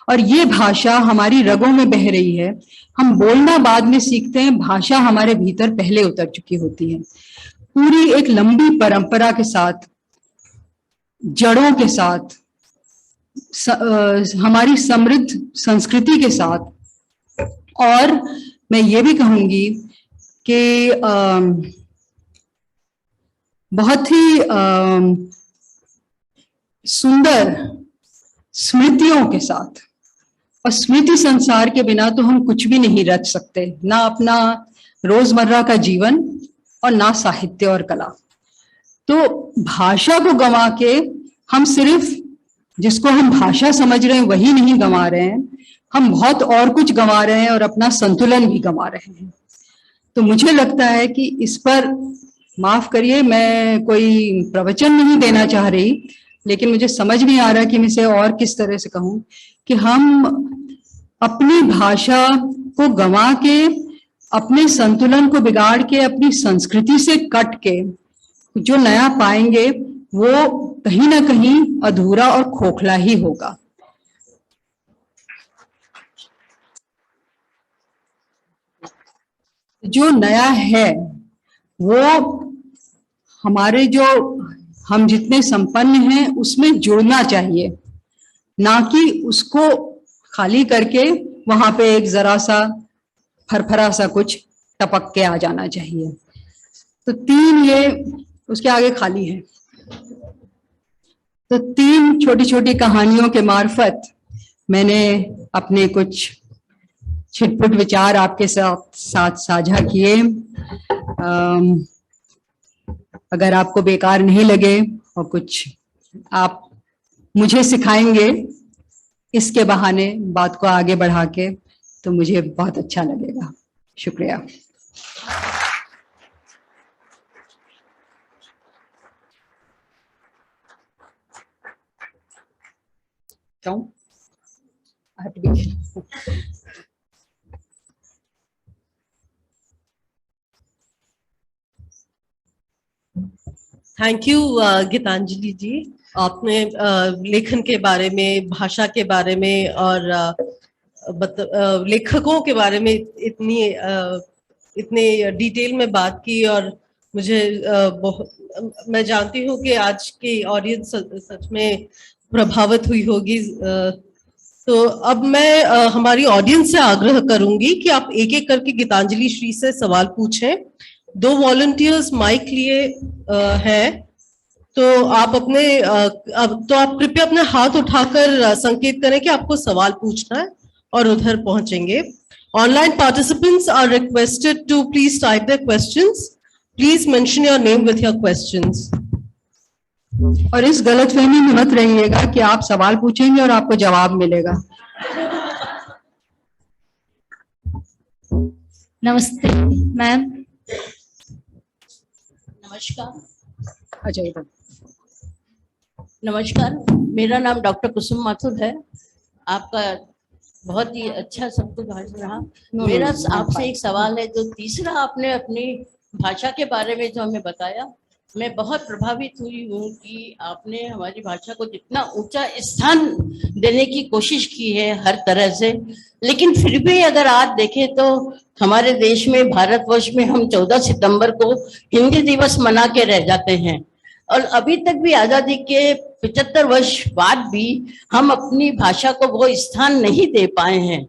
और ये भाषा हमारी रगों में बह रही है। हम बोलना बाद में सीखते हैं, भाषा हमारे भीतर पहले उतर चुकी होती है, पूरी एक लंबी परंपरा के साथ, जड़ों के साथ, हमारी समृद्ध संस्कृति के साथ। और मैं ये भी कहूंगी कि बहुत ही सुंदर स्मृतियों के साथ, और स्मृति संसार के बिना तो हम कुछ भी नहीं रच सकते, ना अपना रोजमर्रा का जीवन और ना साहित्य और कला। तो भाषा को गंवा के हम सिर्फ जिसको हम भाषा समझ रहे हैं वही नहीं गंवा रहे हैं, हम बहुत और कुछ गंवा रहे हैं और अपना संतुलन भी गंवा रहे हैं। तो मुझे लगता है कि इस पर, माफ करिए मैं कोई प्रवचन नहीं देना चाह रही, लेकिन मुझे समझ नहीं आ रहा कि मैं इसे और किस तरह से कहूं कि हम अपनी भाषा को गंवा के, अपने संतुलन को बिगाड़ के, अपनी संस्कृति से कट के जो नया पाएंगे वो कहीं ना कहीं अधूरा और खोखला ही होगा। जो नया है वो हमारे, जो हम जितने संपन्न हैं उसमें जुड़ना चाहिए, ना कि उसको खाली करके वहां पे एक जरा सा फरफरा सा कुछ टपक के आ जाना चाहिए। तो तीन, ये उसके आगे खाली है। तो तीन छोटी छोटी कहानियों के मार्फत मैंने अपने कुछ छिटपुट विचार आपके साथ साझा किए। अगर आपको बेकार नहीं लगे और कुछ आप मुझे सिखाएंगे इसके बहाने बात को आगे बढ़ा के, तो मुझे बहुत अच्छा लगेगा। शुक्रिया। क्यों? I have to be. Thank you Geetanjali ji. आपने लेखन के बारे में, भाषा के बारे में और लेखकों के बारे में इतने डिटेल में बात की, और मुझे मैं जानती हूँ कि आज की ऑडियंस सच में प्रभावित हुई होगी। तो अब मैं हमारी ऑडियंस से आग्रह करूंगी कि आप एक एक करके गीतांजलि श्री से सवाल पूछें। 2 वॉलंटियर्स माइक लिए हैं, तो आप आप कृपया अपने हाथ उठाकर संकेत करें कि आपको सवाल पूछना है और उधर पहुंचेंगे। Online participants are requested to please type their questions. Please mention your name with your questions. और इस गलतफहमी में मत रहिएगा कि आप सवाल पूछेंगे और आपको जवाब मिलेगा। नमस्ते मैम। नमस्कार। अच्छा, नमस्कार, मेरा नाम डॉक्टर कुसुम माथुर है आपका बहुत ही अच्छा सब कुछ भाषण रहा। no, मेरा no, आपसे एक सवाल है, जो तीसरा आपने अपनी भाषा के बारे में जो हमें बताया, मैं बहुत प्रभावित हुई हूँ कि आपने हमारी भाषा को जितना ऊंचा स्थान देने की कोशिश की है हर तरह से, लेकिन फिर भी अगर आज देखें तो हमारे देश में, भारतवर्ष में, हम 14 सितंबर को हिंदी दिवस मना के रह जाते हैं और अभी तक भी आजादी के 75 वर्ष बाद भी हम अपनी भाषा को वो स्थान नहीं दे पाए हैं।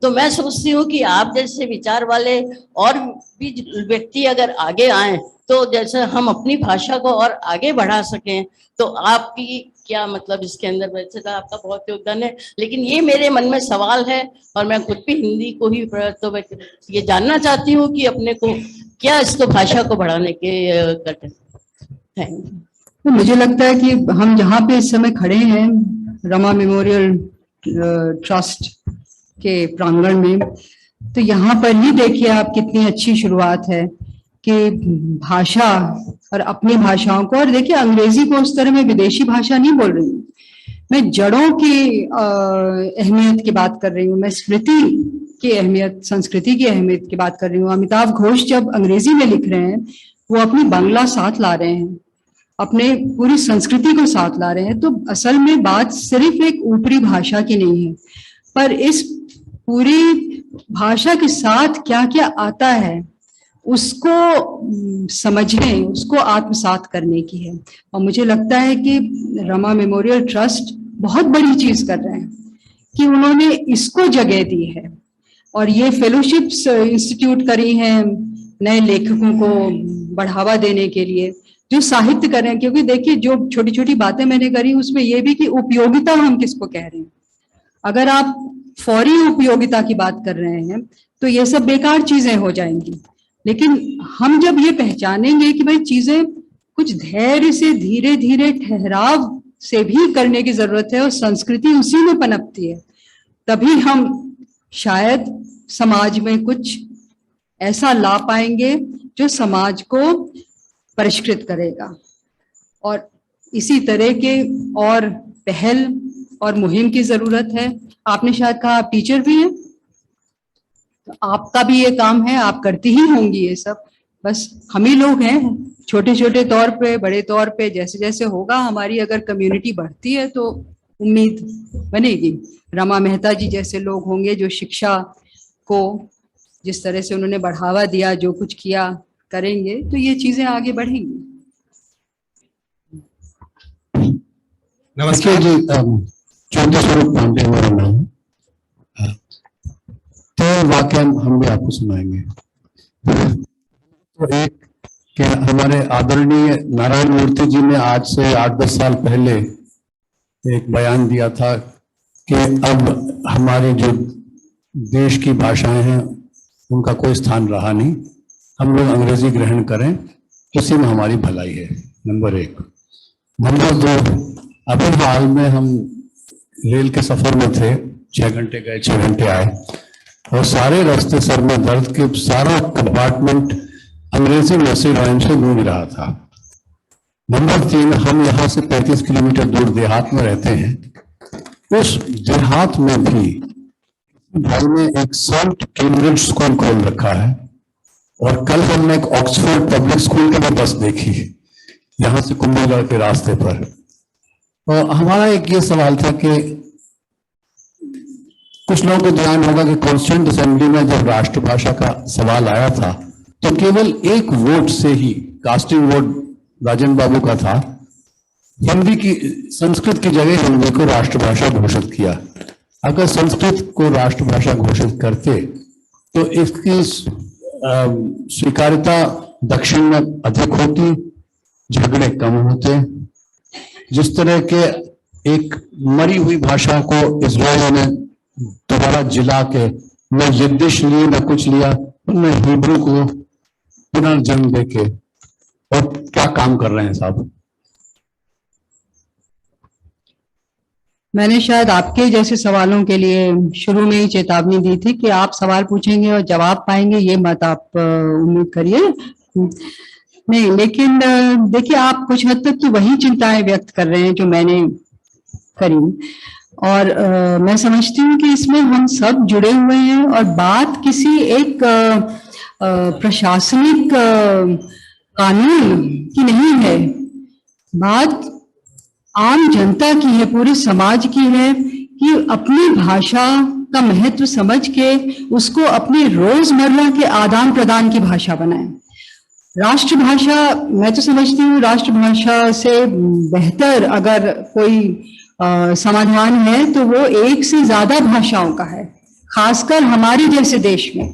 तो मैं सोचती हूँ कि आप जैसे विचार वाले और भी व्यक्ति अगर आगे आए तो जैसे हम अपनी भाषा को और आगे बढ़ा सकें, तो आपकी क्या मतलब इसके अंदर, वैसे तो आपका बहुत योगदान है, लेकिन ये मेरे मन में सवाल है और मैं खुद भी हिंदी को ही तो मैं ये जानना चाहती हूँ कि अपने को क्या इसको भाषा को बढ़ाने के करते। Thank you. तो मुझे लगता है कि हम जहाँ पे इस समय खड़े हैं, रमा मेमोरियल ट्रस्ट के प्रांगण में, तो यहाँ पर ही देखिए आप कितनी अच्छी शुरुआत है कि भाषा और अपनी भाषाओं को, और देखिए अंग्रेजी को उस तरह मैं विदेशी भाषा नहीं बोल रही हूँ, मैं जड़ों की अहमियत की बात कर रही हूँ, मैं स्मृति की अहमियत, संस्कृति की अहमियत की बात कर रही हूँ। अमिताभ घोष जब अंग्रेजी में लिख रहे हैं, वो अपनी बांग्ला साथ ला रहे हैं, अपने पूरी संस्कृति को साथ ला रहे हैं। तो असल में बात सिर्फ एक ऊपरी भाषा की नहीं है, पर इस पूरी भाषा के साथ क्या क्या आता है उसको समझने, उसको आत्मसात करने की है। और मुझे लगता है कि रमा मेमोरियल ट्रस्ट बहुत बड़ी चीज कर रहे हैं कि उन्होंने इसको जगह दी है और ये फेलोशिप्स इंस्टीट्यूट करी हैं नए लेखकों को बढ़ावा देने के लिए, जो साहित्य कर रहे हैं। क्योंकि देखिए जो छोटी छोटी बातें मैंने करी उसमें ये भी कि उपयोगिता हम किसको कह रहे हैं। अगर आप फौरी उपयोगिता की बात कर रहे हैं तो ये सब बेकार चीजें हो जाएंगी, लेकिन हम जब ये पहचानेंगे कि भाई चीजें कुछ धैर्य से, धीरे धीरे, ठहराव से भी करने की जरूरत है और संस्कृति उसी में पनपती है, तभी हम शायद समाज में कुछ ऐसा ला पाएंगे जो समाज को परिष्कृत करेगा। और इसी तरह के और पहल और मुहिम की जरूरत है। आपने शायद कहा आप टीचर भी हैं, तो आपका भी ये काम है, आप करती ही होंगी ये सब, बस हम ही लोग हैं छोटे छोटे तौर पे, बड़े तौर पे जैसे जैसे होगा, हमारी अगर कम्युनिटी बढ़ती है तो उम्मीद बनेगी। रमा मेहता जी जैसे लोग होंगे जो शिक्षा को जिस तरह से उन्होंने बढ़ावा दिया, जो कुछ किया, करेंगे तो ये चीजें आगे बढ़ेंगी। नमस्कार जी, ज्योति स्वरूप पांडे मेरा नाम है। तो वाक्य हम भी आपको सुनाएंगे। तो एक कि हमारे आदरणीय नारायण मूर्ति जी ने आज से 8-10 साल पहले एक बयान दिया था कि अब हमारी जो देश की भाषाएं हैं उनका कोई स्थान रहा नहीं, हम लोग अंग्रेजी ग्रहण करें, उसी में हमारी भलाई है। नंबर 1। नंबर 2, अभी हाल में हम रेल के सफर में थे, 6 घंटे गए 6 घंटे आए, और सारे रास्ते सर में दर्द के सारा कंपार्टमेंट अंग्रेजी मैसेज लाइन से गूंज रहा था। नंबर 3, हम यहाँ से 35 किलोमीटर दूर देहात में रहते हैं। उस देहात में भी भाई ने एक सेंट कैम्ब्रिज स्कूल खोल रखा है, और कल हमने एक ऑक्सफोर्ड पब्लिक स्कूल की बस देखी यहाँ से कुंभलगढ़ के रास्ते पर। तो हमारा एक ये सवाल था कि कुछ लोगों को ध्यान होगा कि कॉन्स्टिट्यूएंट असेंबली में जब राष्ट्रभाषा का सवाल आया था तो केवल एक वोट से ही, कास्टिंग वोट राजेंद्र बाबू का था, हिंदी की, संस्कृत की जगह हिंदी को राष्ट्रभाषा घोषित किया। अगर संस्कृत को राष्ट्रभाषा घोषित करते तो इसकी स्वीकार्यता दक्षिण में अधिक होती, झगड़े कम होते। जिस तरह के एक मरी हुई भाषा को इजराइल ने दोबारा जिला के, न यिद्दिश लिए न कुछ लिया, उन्होंने हिब्रू को पुनर्जन्म देके, और क्या काम कर रहे हैं साहब। मैंने शायद आपके जैसे सवालों के लिए शुरू में ही चेतावनी दी थी कि आप सवाल पूछेंगे और जवाब पाएंगे, ये मत आप उम्मीद करिए। नहीं, लेकिन देखिए आप कुछ हद तक तो वही चिंताएं व्यक्त कर रहे हैं जो मैंने करी। और मैं समझती हूँ कि इसमें हम सब जुड़े हुए हैं और बात किसी एक प्रशासनिक कानून की नहीं है, बात आम जनता की है, पूरे समाज की है कि अपनी भाषा का महत्व समझ के उसको अपने रोजमर्रा के आदान प्रदान की भाषा बनाएं। राष्ट्रभाषा, मैं तो समझती हूँ राष्ट्रभाषा से बेहतर अगर कोई समाधान है तो वो एक से ज्यादा भाषाओं का है, खासकर हमारे जैसे देश में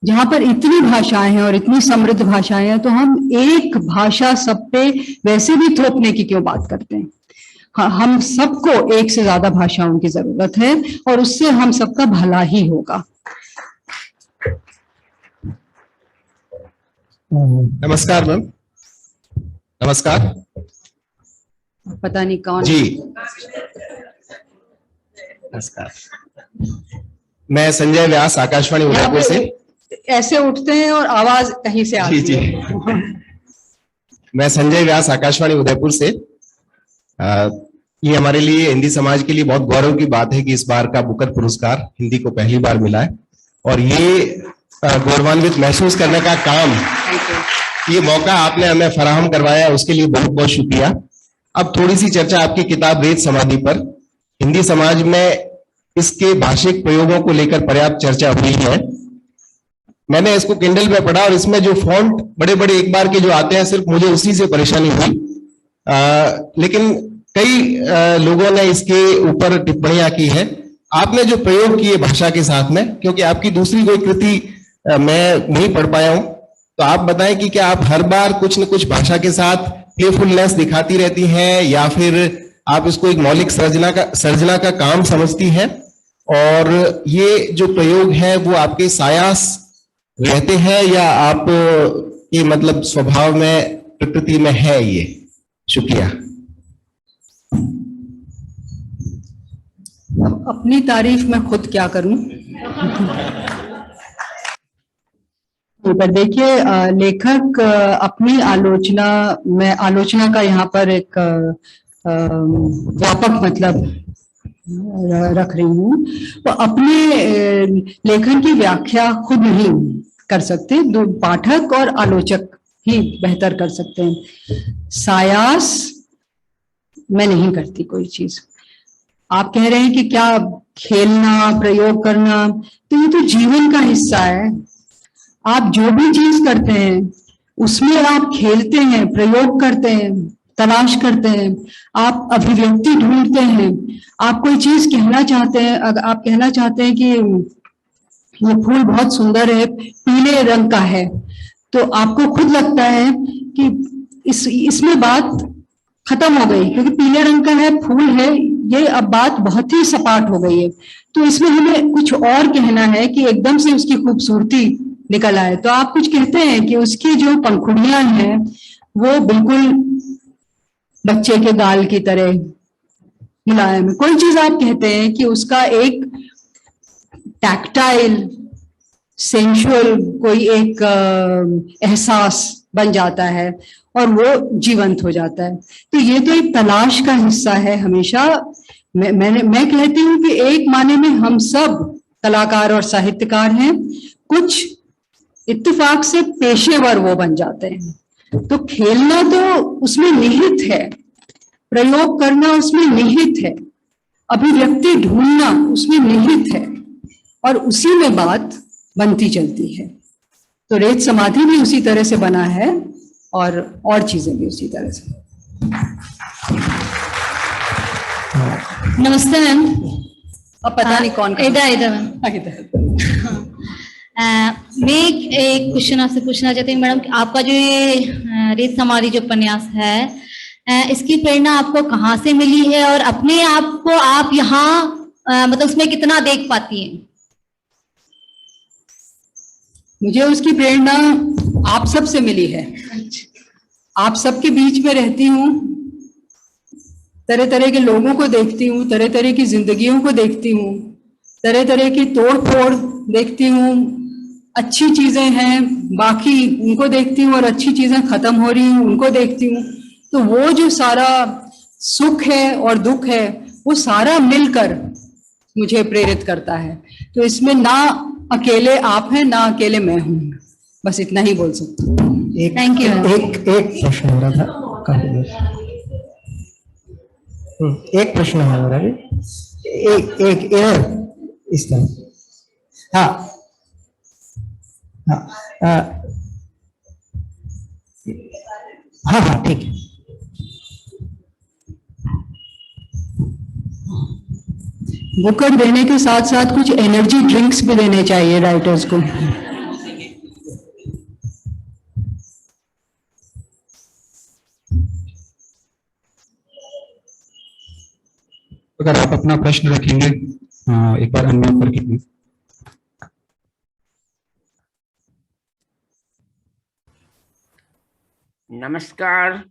जहां पर इतनी भाषाएं हैं और इतनी समृद्ध भाषाएं हैं, तो हम एक भाषा सब पे वैसे भी थोपने की क्यों बात करते हैं। हम सबको एक से ज्यादा भाषाओं की जरूरत है और उससे हम सबका भला ही होगा। नमस्कार मैम। नमस्कार। पता नहीं कौन जी नमस्कार, मैं संजय व्यास आकाशवाणी उदयपुर से। ऐसे उठते हैं और आवाज कहीं से आती जी है। मैं संजय व्यास आकाशवाणी उदयपुर से। ये हमारे लिए, हिंदी समाज के लिए बहुत गौरव की बात है कि इस बार का बुकर पुरस्कार हिंदी को पहली बार मिला है और ये गौरवान्वित महसूस करने का काम, ये मौका आपने हमें फराहम करवाया, उसके लिए बहुत बहुत शुक्रिया। अब थोड़ी सी चर्चा आपकी किताब रेत समाधि पर। हिंदी समाज में इसके भाषिक प्रयोगों को लेकर पर्याप्त चर्चा हुई है। मैंने इसको किंडल पे पढ़ा और इसमें जो फॉन्ट बड़े बड़े एक बार के जो आते हैं, सिर्फ मुझे उसी से परेशानी हुई। लेकिन कई लोगों ने इसके ऊपर टिप्पणियां की है। आपने जो प्रयोग किए भाषा के साथ में, क्योंकि आपकी दूसरी कोई कृति मैं नहीं पढ़ पाया हूं, तो आप बताएं कि क्या आप हर बार कुछ न कुछ भाषा के साथ प्लेफुलनेस दिखाती रहती हैं या फिर आप इसको एक मौलिक सर्जना का काम समझती हैं, और ये जो प्रयोग है वो आपके सायास रहते हैं या आप ये मतलब स्वभाव में, प्रकृति में है ये? शुक्रिया। अपनी तारीफ मैं खुद क्या करूं। पर देखिए, लेखक अपनी आलोचना, मैं आलोचना का यहाँ पर एक व्यापक मतलब रख रही हूँ, तो अपने लेखन की व्याख्या खुद नहीं कर सकते, दो पाठक और आलोचक ही बेहतर कर सकते हैं। सायास मैं नहीं करती कोई चीज। आप कह रहे हैं कि क्या खेलना, प्रयोग करना, तो ये तो जीवन का हिस्सा है। आप जो भी चीज करते हैं उसमें आप खेलते हैं, प्रयोग करते हैं, तलाश करते हैं, आप अभिव्यक्ति ढूंढते हैं। आप कोई चीज कहना चाहते हैं, अगर आप कहना चाहते हैं कि ये फूल बहुत सुंदर है, पीले रंग का है, तो आपको खुद लगता है कि इसमें बात खत्म हो गई, क्योंकि पीले रंग का है, फूल है, ये अब बात बहुत ही सपाट हो गई है। तो इसमें हमें कुछ और कहना है कि एकदम से उसकी खूबसूरती निकल आए, तो आप कुछ कहते हैं कि उसकी जो पंखुड़ियां हैं वो बिल्कुल बच्चे के गाल की तरह मुलायम। कोई चीज आप कहते हैं कि उसका एक टैक्टाइल, सेंशुअल कोई एक एहसास बन जाता है और वो जीवंत हो जाता है। तो ये तो एक तलाश का हिस्सा है हमेशा। मैं कहती हूँ कि एक माने में हम सब कलाकार और साहित्यकार हैं, कुछ इत्तेफाक से पेशेवर वो बन जाते हैं। तो खेलना तो उसमें निहित है, प्रयोग करना उसमें निहित है, अभिव्यक्ति ढूंढना उसमें निहित है, और उसी में बात बनती चलती है। तो रेत समाधि भी उसी तरह से बना है और चीजें भी उसी तरह से। नमस्ते मैम। अब पता नहीं कौन इधर मैम। मैं एक क्वेश्चन आपसे पूछना चाहती हूँ मैडम, आपका जो ये रेत समाधि जो उपन्यास है, इसकी प्रेरणा आपको कहाँ से मिली है और अपने आप को आप यहाँ मतलब उसमें कितना देख पाती हैं? मुझे उसकी प्रेरणा आप सब से मिली है। आप सबके बीच में रहती हूँ, तरह तरह के लोगों को देखती हूँ, तरह तरह की जिंदगियों को देखती हूँ, तरह तरह की तोड़ फोड़ देखती हूँ। अच्छी चीजें हैं बाकी उनको देखती हूँ और अच्छी चीजें खत्म हो रही हैं उनको देखती हूँ। तो वो जो सारा सुख है और दुख है वो सारा मिलकर मुझे प्रेरित करता है। तो इसमें ना अकेले आप हैं ना अकेले मैं हूँ, बस इतना ही बोल सकती हूँ। Thank you. एक प्रश्न हो रहा था काफी देर। एक प्रश्न हो रहा है, एक इस तरह। हाँ हाँ हाँ हाँ ठीक है। बुकट देने के साथ साथ कुछ एनर्जी ड्रिंक्स भी देने चाहिए राइटर्स को। अगर आप अपना प्रश्न रखेंगे एक बार अनम्यूट करके प्लीज। नमस्कार,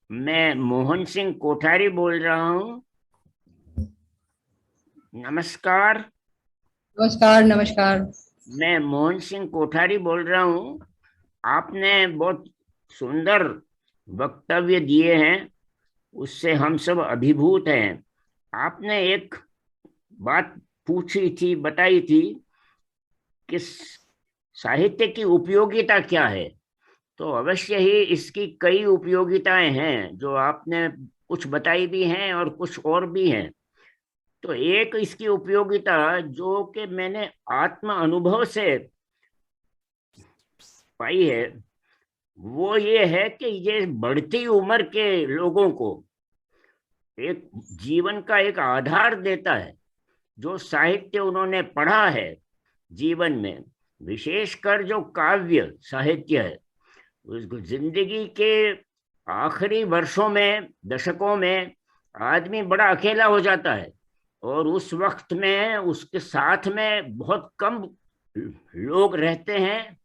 मैं मोहन सिंह कोठारी बोल रहा हूँ। नमस्कार। नमस्कार नमस्कार। मैं मोहन सिंह कोठारी बोल रहा हूँ। आपने बहुत सुंदर वक्तव्य दिए हैं, उससे हम सब अभिभूत हैं। आपने एक बात पूछी थी, बताई थी कि साहित्य की उपयोगिता क्या है, तो अवश्य ही इसकी कई उपयोगिताएं हैं जो आपने कुछ बताई भी हैं और कुछ और भी हैं। तो एक इसकी उपयोगिता जो कि मैंने आत्म अनुभव से पाई है वो ये है कि ये बढ़ती उम्र के लोगों को एक जीवन का एक आधार देता है। जो साहित्य उन्होंने पढ़ा है जीवन में, विशेषकर जो काव्य साहित्य है, उसको जिंदगी के आखिरी वर्षों में, दशकों में आदमी बड़ा अकेला हो जाता है और उस वक्त में उसके साथ में बहुत कम लोग रहते हैं,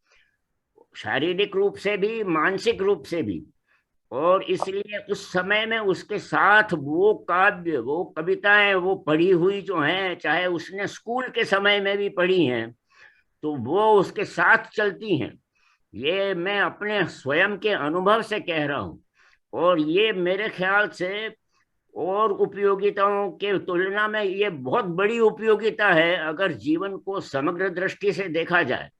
शारीरिक रूप से भी मानसिक रूप से भी। और इसलिए उस समय में उसके साथ वो काव्य, वो कविताएं, वो पढ़ी हुई जो हैं, चाहे उसने स्कूल के समय में भी पढ़ी हैं, तो वो उसके साथ चलती हैं। ये मैं अपने स्वयं के अनुभव से कह रहा हूँ। और ये मेरे ख्याल से और उपयोगिताओं के तुलना में ये बहुत बड़ी उपयोगिता है अगर जीवन को समग्र दृष्टि से देखा जाए।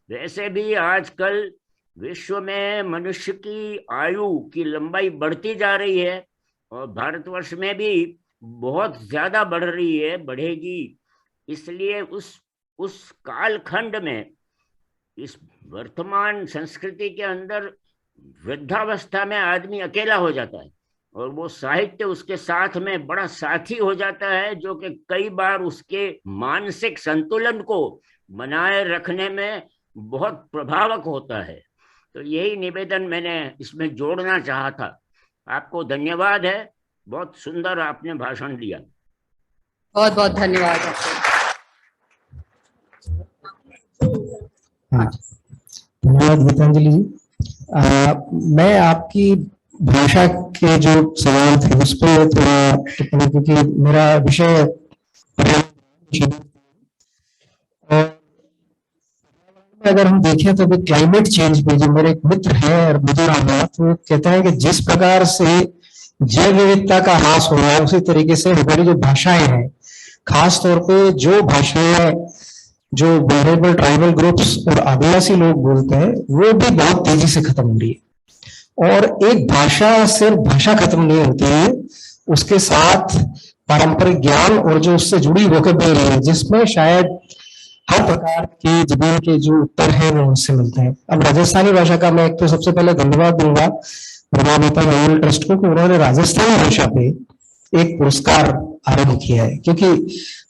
वैसे भी आजकल विश्व में मनुष्य की आयु की लंबाई बढ़ती जा रही है और भारतवर्ष में भी बहुत ज्यादा बढ़ रही है, बढ़ेगी। इसलिए उस कालखंड में, इस वर्तमान संस्कृति के अंदर वृद्धावस्था में आदमी अकेला हो जाता है और वो साहित्य उसके साथ में बड़ा साथी हो जाता है, जो कि कई बार उसके मानसिक संतुलन को बनाए रखने में बहुत प्रभावक होता है। तो यही निवेदन मैंने इसमें जोड़ना चाहा था। आपको धन्यवाद है, बहुत सुंदर आपने भाषण दिया। बहुत बहुत धन्यवाद आपको। हाँ धन्यवाद गीतांजलि जी। मैं आपकी भाषा के जो सवाल थे उस पर थोड़ा टिप्पणी, क्योंकि मेरा विषय पर्यावरण, और अगर हम देखें तो क्लाइमेट चेंज पे, जो मेरे एक मित्र है मधुर आना, तो वो कहता है कि जिस प्रकार से जैव विविधता का ह्रास हो रहा है उसी तरीके से हमारी जो भाषाएं हैं, खास तौर पे जो भाषाएं जो वल्नरेबल ट्राइबल ग्रुप्स और आदिवासी लोग बोलते हैं, वो भी बहुत तेजी से खत्म हो रही है। और एक भाषा सिर्फ भाषा खत्म नहीं होती है, उसके साथ पारंपरिक ज्ञान और जो उससे जुड़ी वोकेबलरी है, जिसमें शायद हर प्रकार के जमीन के जो उत्तर हैं वो उससे मिलते हैं। अब राजस्थानी भाषा का मैं एक तो सबसे पहले धन्यवाद दूंगा ब्रह्मा मेहता मेमोरियल ट्रस्ट को कि उन्होंने राजस्थानी भाषा पे एक पुरस्कार आरंभ किया है। क्योंकि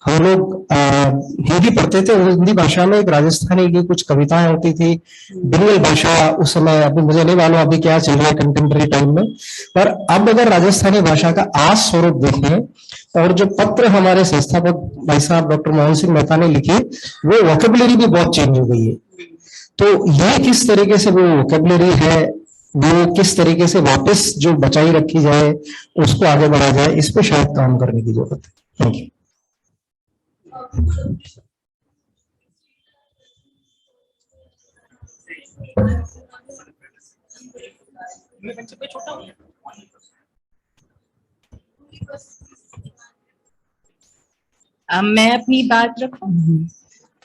हम लोग हिंदी पढ़ते थे, हिंदी भाषा में एक राजस्थानी की कुछ कविताएं होती थी, बिंगल भाषा उस समय, अभी मुझे नहीं मालूम अभी क्या चल रहा है कंटेम्प्रेरी टाइम में, पर अब अगर राजस्थानी भाषा का आज स्वरूप देखें और जो पत्र हमारे संस्थापक भाई साहब डॉक्टर मोहन सिंह मेहता ने लिखे, वो वोकेबलरी भी बहुत चेंज हो गई है। तो ये किस तरीके से वो वोकेबलरी है, वो किस तरीके से वापस जो बचाई रखी जाए, उसको आगे बढ़ाया जाए, इस पे शायद काम करने की जरूरत है। Thank you. मैं अपनी बात रखूं?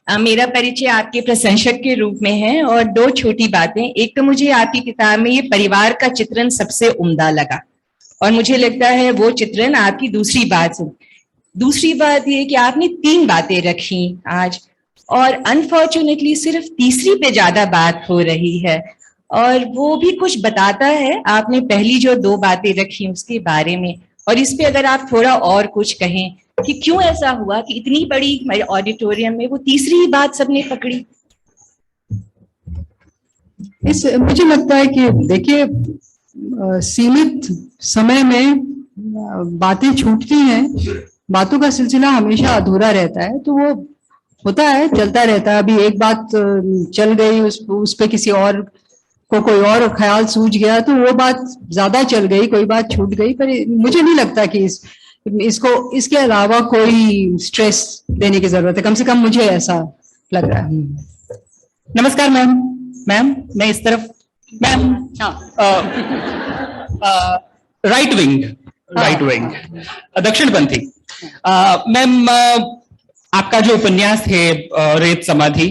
मेरा परिचय आपके प्रशंसक के रूप में है और दो छोटी बातें। एक तो मुझे आपकी किताब में ये परिवार का चित्रण सबसे उम्दा लगा और मुझे लगता है वो चित्रण आपकी दूसरी बात है। दूसरी बात ये कि आपने 3 बातें रखी आज और अनफॉर्चुनेटली सिर्फ तीसरी पे ज्यादा बात हो रही है और वो भी कुछ बताता है आपने पहली जो 2 बातें रखी उसके बारे में। और इस पे अगर आप थोड़ा और कुछ कहें कि क्यों ऐसा हुआ कि इतनी बड़ी ऑडिटोरियम में वो तीसरी ही बात सबने पकड़ी। मुझे लगता है कि देखिए सीमित समय में बातें छूटती हैं, बातों का सिलसिला हमेशा अधूरा रहता है, तो वो होता है, चलता रहता है। अभी एक बात चल गई, उस पे किसी और को कोई और ख्याल सूझ गया तो वो बात ज्यादा चल गई, कोई बात छूट गई। पर मुझे नहीं लगता कि इसको इसके अलावा कोई स्ट्रेस देने की जरूरत है, कम से कम मुझे ऐसा लग रहा है। नमस्कार मैम। मैम मैं इस तरफ, मैम राइट विंग दक्षिणपंथी। मैम आपका जो उपन्यास है रेत समाधि,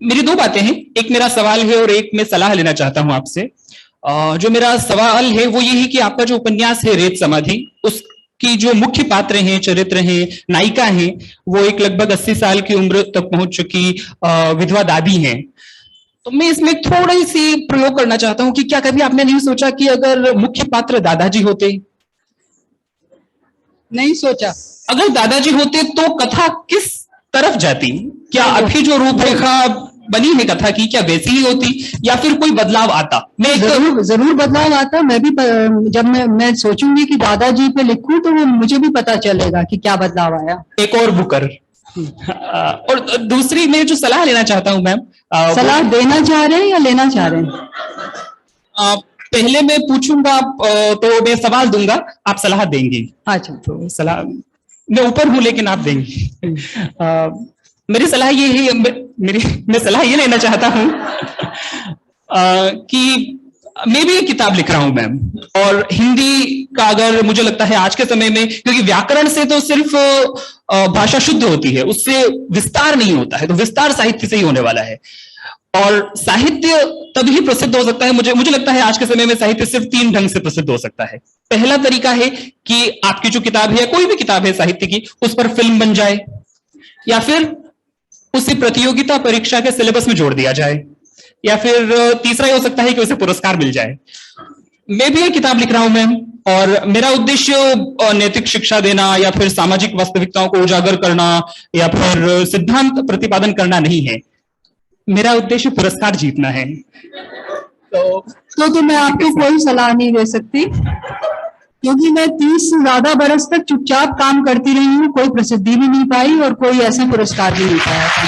मेरी 2 बातें हैं, एक मेरा सवाल है और एक मैं सलाह लेना चाहता हूं आपसे। जो मेरा सवाल है वो ये है कि आपका जो उपन्यास है रेत समाधि, उसकी जो मुख्य पात्र हैं, चरित्र हैं, नायिका हैं, वो एक लगभग 80 साल की उम्र तक पहुंच चुकी विधवा दादी हैं। तो मैं इसमें थोड़ी सी प्रयोग करना चाहता हूं कि क्या कभी आपने नहीं सोचा कि अगर मुख्य पात्र दादाजी होते? नहीं सोचा। अगर दादाजी होते तो कथा किस तरफ जाती? क्या अभी जो रूपरेखा बनी है कथा की, क्या वैसी ही होती या फिर कोई बदलाव आता? मैं जरूर बदलाव आता। मैं भी जब मैं सोचूंगी कि दादाजी पे लिखूं तो वो मुझे भी पता चलेगा कि क्या बदलाव आया। एक और बुकर। और दूसरी मैं जो सलाह लेना चाहता हूं मैम, सलाह देना चाह रहे हैं या लेना चाह रहे हैं? पहले मैं पूछूंगा तो मैं सवाल दूंगा, आप सलाह देंगी। अच्छा, तो सलाह मैं ऊपर हूं लेकिन आप देंगी। मेरी सलाह ये है, मैं सलाह ये लेना चाहता हूं कि मैं भी एक किताब लिख रहा हूं मैम, और हिंदी का अगर मुझे लगता है आज के समय में, क्योंकि व्याकरण से तो सिर्फ भाषा शुद्ध होती है, उससे विस्तार नहीं होता है, तो विस्तार साहित्य से ही होने वाला है। और साहित्य तभी प्रसिद्ध हो सकता है, मुझे लगता है आज के समय में साहित्य सिर्फ 3 ढंग से प्रसिद्ध हो सकता है। पहला तरीका है कि आपकी जो किताब है, कोई भी किताब है साहित्य की, उस पर फिल्म बन जाए, या फिर उसे प्रतियोगिता परीक्षा के सिलेबस में जोड़ दिया जाए, या फिर तीसरा ये हो सकता है कि उसे पुरस्कार मिल जाए। मैं भी एक किताब लिख रहा हूं मैम, और मेरा उद्देश्य नैतिक शिक्षा देना या फिर सामाजिक वास्तविकताओं को उजागर करना या फिर सिद्धांत प्रतिपादन करना नहीं है, मेरा उद्देश्य पुरस्कार जीतना है। तो मैं आपको कोई सलाह नहीं दे सकती, क्योंकि मैं 30 से ज्यादा बरस तक चुपचाप काम करती रही हूँ, कोई प्रसिद्धि भी नहीं पाई और कोई ऐसा पुरस्कार भी नहीं पाया था।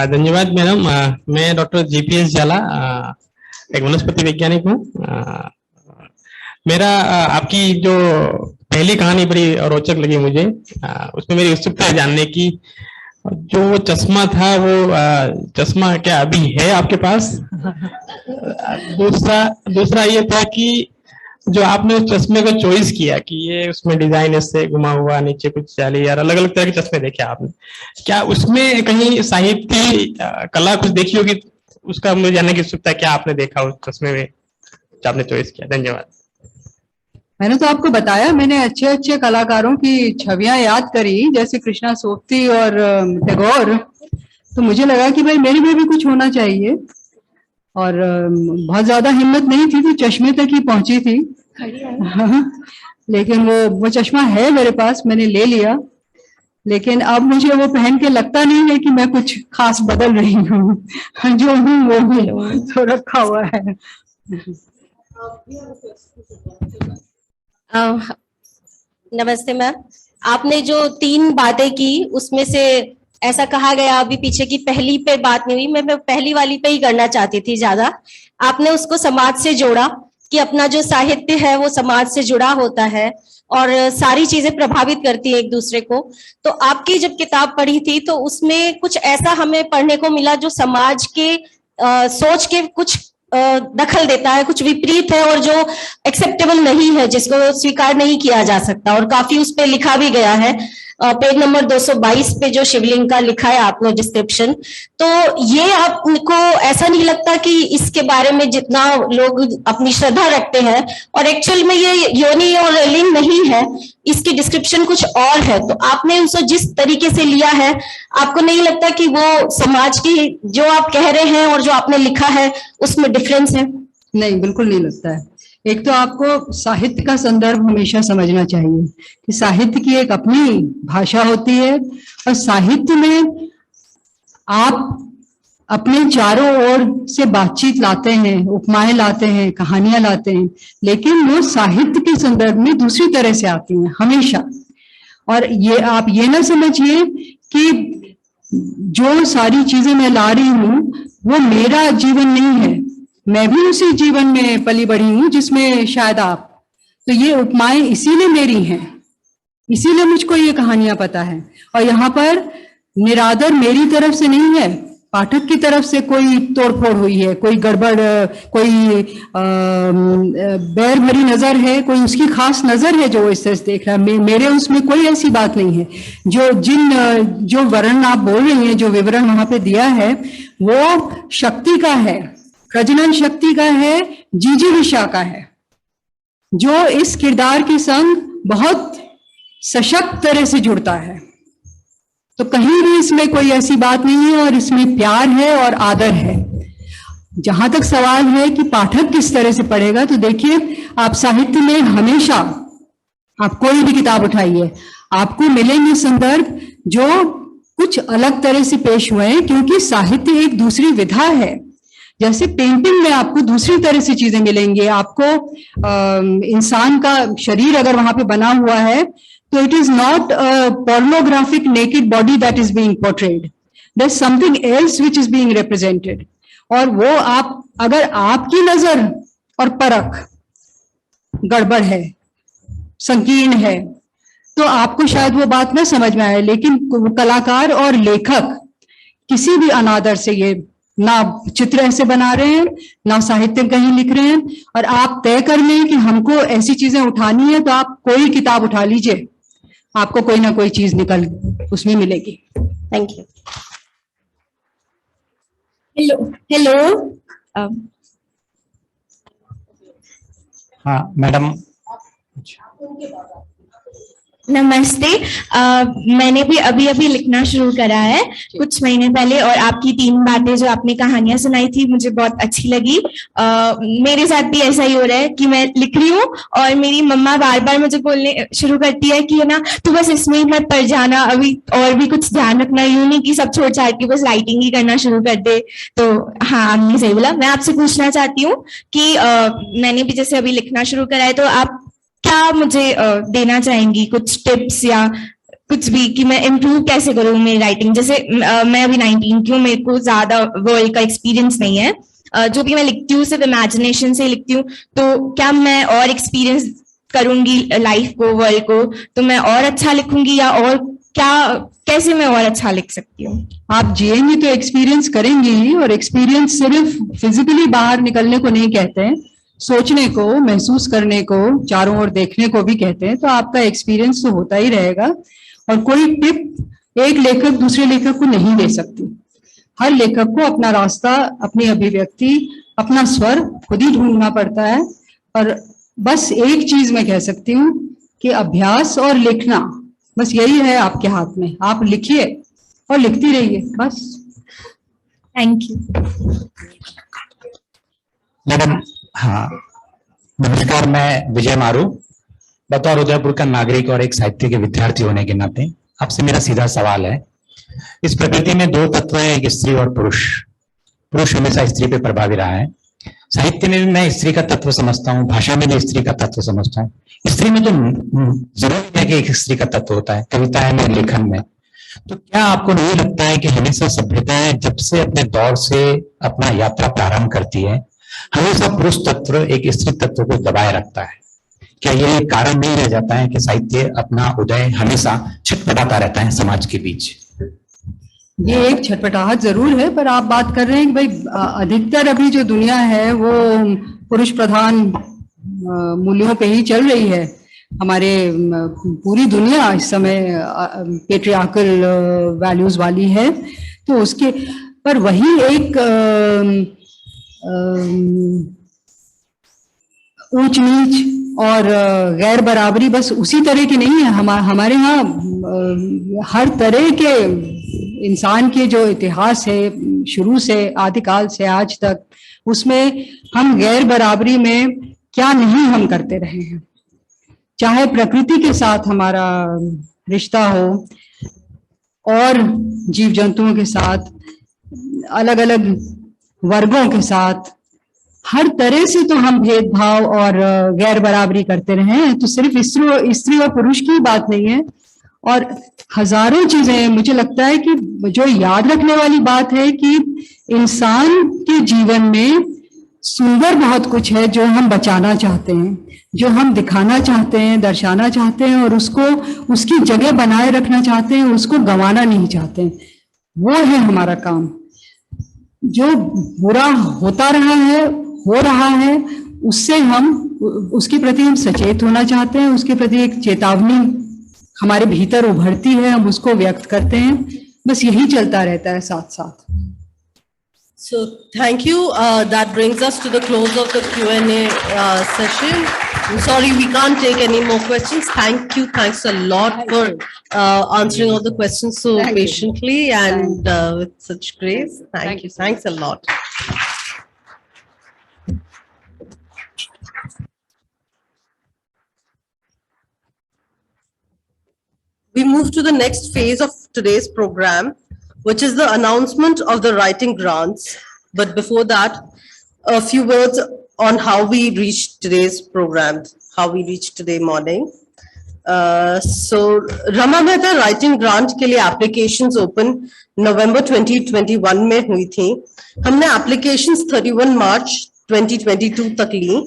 धन्यवाद मैडम। मैं डॉक्टर जीपीएस जाला, एक वनस्पति वैज्ञानिक हूँ। मेरा आपकी जो पहली कहानी बड़ी रोचक लगी मुझे, उसमें मेरी उत्सुकता है जानने की, जो वो चश्मा था, वो चश्मा क्या अभी है आपके पास? दूसरा ये था कि जो आपने उस चश्मे को चॉइस किया कि ये उसमें डिजाइन ऐसे घुमा हुआ, नीचे कुछ जाली, यार अलग अलग तरह के चश्मे देखे आपने, क्या उसमें कहीं साहित्य कला कुछ देखी होगी? उसका मुझे जानने की उत्सुकता है, क्या आपने देखा उस चश्मे में जो आपने चॉइस किया? धन्यवाद। मैंने तो आपको बताया, मैंने अच्छे अच्छे कलाकारों की छवियां याद करी, जैसे कृष्णा सोपती और टैगोर, तो मुझे लगा कि भाई मेरे में भी कुछ होना चाहिए, और बहुत ज्यादा हिम्मत नहीं थी तो चश्मे तक ही पहुंची थी। लेकिन वो चश्मा है मेरे पास, मैंने ले लिया, लेकिन अब मुझे वो पहन के लगता नहीं है कि मैं कुछ खास बदल रही हूँ। जो हूँ वो भी तो रखा हुआ है। नमस्ते मैम। आपने जो 3 बातें की उसमें से ऐसा कहा गया अभी पीछे की पहली पे बात नहीं हुई, मैं पहली वाली पे ही करना चाहती थी ज्यादा। आपने उसको समाज से जोड़ा कि अपना जो साहित्य है वो समाज से जुड़ा होता है और सारी चीजें प्रभावित करती है एक दूसरे को। तो आपकी जब किताब पढ़ी थी तो उसमें कुछ ऐसा हमें पढ़ने को मिला जो समाज के सोच के कुछ दखल देता है, कुछ विपरीत है और जो एक्सेप्टेबल नहीं है, जिसको स्वीकार नहीं किया जा सकता। और काफी उस पे लिखा भी गया है, पेज नंबर 222 पे जो शिवलिंग का लिखा है आपने डिस्क्रिप्शन। तो ये आपको ऐसा नहीं लगता कि इसके बारे में जितना लोग अपनी श्रद्धा रखते हैं और एक्चुअल में ये योनि और लिंग नहीं है, इसकी डिस्क्रिप्शन कुछ और है, तो आपने उसको जिस तरीके से लिया है, आपको नहीं लगता कि वो समाज की जो आप कह रहे हैं और जो आपने लिखा है उसमें डिफरेंस है? नहीं, बिल्कुल नहीं लगता है। एक तो आपको साहित्य का संदर्भ हमेशा समझना चाहिए कि साहित्य की एक अपनी भाषा होती है और साहित्य में आप अपने चारों ओर से बातचीत लाते हैं, उपमाएं लाते हैं, कहानियां लाते हैं, लेकिन वो साहित्य के संदर्भ में दूसरी तरह से आती हैं हमेशा। और ये आप ये ना समझिए कि जो सारी चीजें मैं ला रही हूं वो मेरा जीवन नहीं है, मैं भी उसी जीवन में पली बढ़ी हूं जिसमें शायद आप, तो ये उपमाएं इसीलिए मेरी हैं, इसीलिए मुझको ये कहानियां पता है। और यहाँ पर निरादर मेरी तरफ से नहीं है, पाठक की तरफ से कोई तोड़फोड़ हुई है, कोई गड़बड़, कोई बैर भरी नजर है, कोई उसकी खास नजर है जो वो इस तरह से देख रहा है। मेरे उसमें कोई ऐसी बात नहीं है। जो वर्णन आप बोल रही हैं, जो विवरण वहां पे दिया है, वो शक्ति का है, प्रजनन शक्ति का है, जिजीविषा का है, जो इस किरदार के संग बहुत सशक्त तरह से जुड़ता है। तो कहीं भी इसमें कोई ऐसी बात नहीं है और इसमें प्यार है और आदर है। जहां तक सवाल है कि पाठक किस तरह से पढ़ेगा, तो देखिए, आप साहित्य में हमेशा, आप कोई भी किताब उठाइए, आपको मिलेंगे संदर्भ जो कुछ अलग तरह से पेश हुए हैं, क्योंकि साहित्य एक दूसरी विधा है। जैसे पेंटिंग में आपको दूसरी तरह से चीजें मिलेंगी, आपको इंसान का शरीर अगर वहां पे बना हुआ है तो it is not pornographic naked body that is being portrayed, there's something else which is being represented। और वो आप, अगर आपकी नजर और परख गड़बड़ है, संकीर्ण है, तो आपको शायद वो बात ना समझ में आए, लेकिन कलाकार और लेखक किसी भी अनादर से ये ना चित्र ऐसे बना रहे हैं, ना साहित्य कहीं लिख रहे हैं, और आप तय कर लें कि हमको ऐसी चीजें उठानी है, तो आप कोई किताब उठा लीजिए, आपको कोई ना कोई चीज निकल उसमें मिलेगी। Thank you. हेलो हाँ मैडम, नमस्ते। मैंने भी अभी अभी लिखना शुरू करा है कुछ महीने पहले, और आपकी 3 बातें जो आपने कहानियां सुनाई थी मुझे बहुत अच्छी लगी। मेरे साथ भी ऐसा ही हो रहा है कि मैं लिख रही हूँ और मेरी मम्मा बार बार मुझे बोलने शुरू करती है कि है ना, तू बस इसमें ही मत पड़ जाना, अभी और भी कुछ ध्यान रखना, यूं नहीं कि सब छोड़ छाड़ के बस राइटिंग ही करना शुरू कर दे। तो हाँ, आपने सही बोला। मैं आपसे पूछना चाहती हूँ कि मैंने भी जैसे अभी लिखना शुरू करा है, तो आप क्या मुझे देना चाहेंगी कुछ टिप्स या कुछ भी कि मैं इम्प्रूव कैसे करूँ मेरी राइटिंग? जैसे मैं अभी 19 की हूँ, मेरे को ज्यादा वर्ल्ड का एक्सपीरियंस नहीं है, जो भी मैं लिखती हूँ सिर्फ इमेजिनेशन से लिखती हूँ, तो क्या मैं और एक्सपीरियंस करूंगी लाइफ को, वर्ल्ड को, तो मैं और अच्छा लिखूंगी, या और क्या, कैसे मैं और अच्छा लिख सकती हूँ? आप जिएंगी तो एक्सपीरियंस करेंगी ही, और एक्सपीरियंस सिर्फ फिजिकली बाहर निकलने को नहीं कहते हैं, सोचने को, महसूस करने को, चारों ओर देखने को भी कहते हैं। तो आपका एक्सपीरियंस तो होता ही रहेगा, और कोई टिप एक लेखक दूसरे लेखक को नहीं दे सकती। हर लेखक को अपना रास्ता, अपनी अभिव्यक्ति, अपना स्वर खुद ही ढूंढना पड़ता है। और बस एक चीज मैं कह सकती हूँ कि अभ्यास और लिखना, बस यही है आपके हाथ में। आप लिखिए और लिखती रहिए, बस। Thank you madam. हाँ नमस्कार, मैं विजय मारू। बतौर उदयपुर का नागरिक और एक साहित्य के विद्यार्थी होने के नाते आपसे मेरा सीधा सवाल है, इस प्रकृति में 2 तत्व हैं, एक स्त्री और पुरुष। पुरुष हमेशा स्त्री पे प्रभावी रहा है। साहित्य में भी मैं स्त्री का तत्व समझता हूँ, भाषा में भी स्त्री का तत्व समझता हूँ। स्त्री में तो जरूरी है कि एक स्त्री का तत्व होता है, कविताएं में, लेखन में। तो क्या आपको नहीं लगता है कि हमेशा सभ्यताएं जब से अपने दौर से अपना यात्रा प्रारंभ करती है, हमेशा पुरुष तत्व एक स्त्री तत्व को दबाए रखता है? क्या यह कारण नहीं रह जाता है कि साहित्य अपना उदय हमेशा छटपटाता रहता है समाज के बीच? ये एक छटपटाहट जरूर है, पर आप बात कर रहे हैं कि भाई अधिकतर अभी जो दुनिया है वो पुरुष प्रधान मूल्यों पे ही चल रही है। हमारे पूरी दुनिया इस समय पेट्रियार्कल वैल्यूज वाली है, तो उसके पर वही एक ऊंच नीच और गैर बराबरी बस उसी तरह की नहीं है। हमारे यहाँ हर तरह के इंसान के जो इतिहास है शुरू से आदिकाल से आज तक, उसमें हम गैर बराबरी में क्या नहीं हम करते रहे हैं। चाहे प्रकृति के साथ हमारा रिश्ता हो और जीव जंतुओं के साथ, अलग अलग वर्गों के साथ, हर तरह से तो हम भेदभाव और गैर बराबरी करते रहे हैं। तो सिर्फ स्त्री और पुरुष की बात नहीं है, और हजारों चीजें। मुझे लगता है कि जो याद रखने वाली बात है कि इंसान के जीवन में सुंदर बहुत कुछ है जो हम बचाना चाहते हैं, जो हम दिखाना चाहते हैं, दर्शाना चाहते हैं, और उसको उसकी जगह बनाए रखना चाहते हैं, उसको गंवाना नहीं चाहते हैं। वो है हमारा काम। जो बुरा होता रहा है, हो रहा है, उससे हम उसके प्रति हम सचेत होना चाहते हैं, उसके प्रति एक चेतावनी हमारे भीतर उभरती है, हम उसको व्यक्त करते हैं। बस यही चलता रहता है साथ साथ। So thank you. That brings us to the close of the Q&A session. I'm sorry we can't take any more questions. Thank you. Thanks a lot for answering all the questions so patiently and with such grace. Thank you. Thanks a lot. We move to the next phase of today's program, which is the announcement of the writing grants. But before that, a few words on how we reached today's program, how we reached today morning. So Rama Mehta writing grant के लिए applications open November 2021 में हुई थी। हमने applications 31 March 2022 तक ली।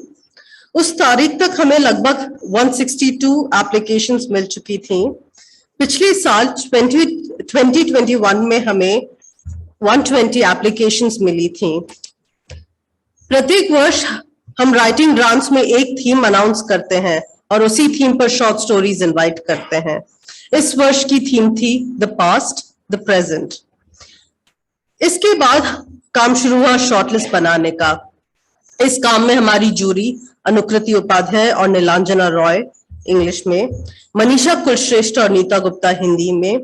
उस तारीख तक हमें लगभग 162 applications मिल चुकी थी। पिछले साल 2021 में हमें 120 एप्लीकेशंस मिली थी। प्रत्येक वर्ष हम राइटिंग ग्रांट्स में एक थीम अनाउंस करते हैं और उसी थीम पर शॉर्ट स्टोरीज इनवाइट करते हैं। इस वर्ष की थीम थी द पास्ट, द प्रेजेंट। इसके बाद काम शुरू हुआ शॉर्टलिस्ट बनाने का। इस काम में हमारी जूरी अनुकृति उपाध्याय और नीलांजना रॉय इंग्लिश में, मनीषा कुलश्रेष्ठ और नीता गुप्ता हिंदी में,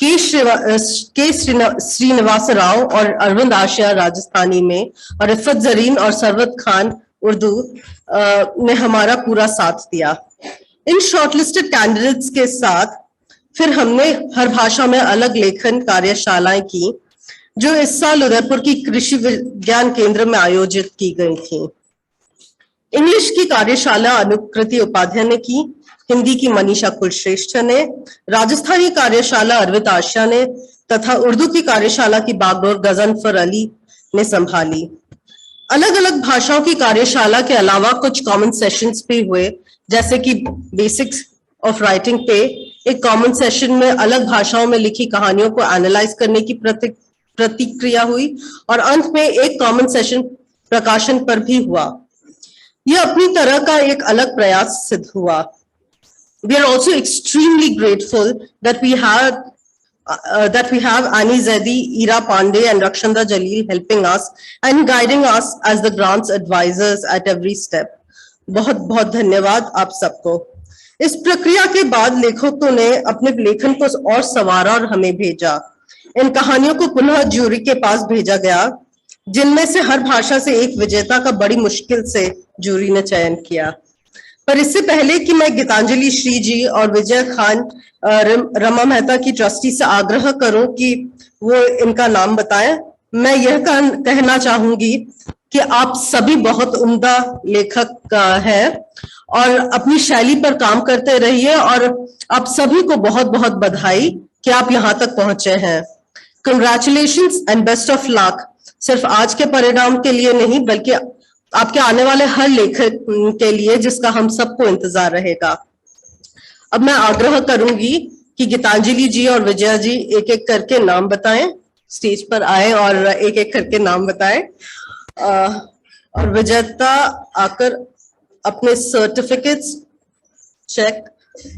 के श्रीनिवास राव और अरविंद आशिया राजस्थानी में, और इफ़त जरीन और सरवत खान उर्दू ने हमारा पूरा साथ दिया। इन शॉर्टलिस्टेड कैंडिडेट्स के साथ फिर हमने हर भाषा में अलग लेखन कार्यशालाएं की, जो इस साल उदयपुर की कृषि विज्ञान केंद्र में आयोजित की गई थी। इंग्लिश की कार्यशाला अनुकृति उपाध्याय ने की, हिंदी की मनीषा कुलश्रेष्ठ ने, राजस्थानी कार्यशाला अरविंद आशिया ने तथा उर्दू की कार्यशाला की बागडोर गजनफर अली ने संभाली। अलग अलग भाषाओं की कार्यशाला के अलावा कुछ कॉमन सेशंस भी हुए, जैसे कि बेसिक्स ऑफ राइटिंग पे एक कॉमन सेशन में अलग भाषाओं में लिखी कहानियों को एनालाइज करने की प्रतिक्रिया हुई, और अंत में एक कॉमन सेशन प्रकाशन पर भी हुआ। यह अपनी तरह का एक अलग प्रयास सिद्ध हुआ। We are also extremely grateful that we have Ani Zaidi, Ira Pandey and Rakshanda Jalil helping us and guiding us as the grants advisors at every step. बहुत बहुत धन्यवाद आप सबको। इस प्रक्रिया के बाद लेखकों ने अपने लेखन को और संवारा और हमें भेजा। इन कहानियों को पुनः ज्यूरी के पास भेजा गया, जिनमें से हर भाषा से एक विजेता का बड़ी मुश्किल से ज्यूरी ने चयन किया। पर इससे पहले कि मैं गीतांजलि श्री जी और विजय खान रमा मेहता की ट्रस्टी से आग्रह करूं कि वो इनका नाम बताएं, मैं यह कहना चाहूंगी कि आप सभी बहुत उम्दा लेखक हैं और अपनी शैली पर काम करते रहिए, और आप सभी को बहुत बहुत बधाई कि आप यहाँ तक पहुंचे हैं। Congratulations and best of luck, सिर्फ आज के परिणाम के लिए नहीं बल्कि आपके आने वाले हर लेखक के लिए, जिसका हम सबको इंतजार रहेगा। अब मैं आग्रह करूंगी कि गीतांजलि जी और विजया जी एक एक करके नाम बताएं स्टेज पर आए और एक एक करके नाम बताएं और विजेता आकर अपने सर्टिफिकेट्स चेक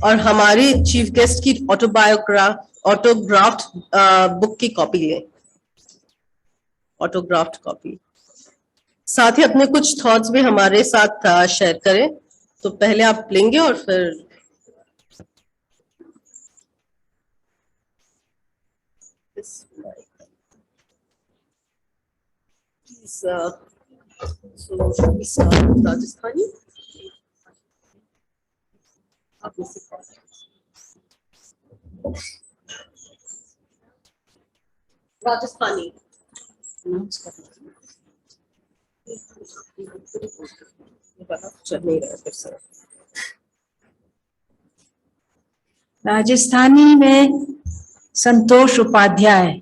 और हमारी चीफ गेस्ट की ऑटोग्राफ्ट बुक की कॉपी लें, ऑटोग्राफ्ट कॉपी। साथ ही अपने कुछ थॉट्स भी हमारे साथ शेयर करें। तो पहले आप लेंगे और फिर राजस्थानी राजस्थानी राजस्थानी में संतोष उपाध्याय।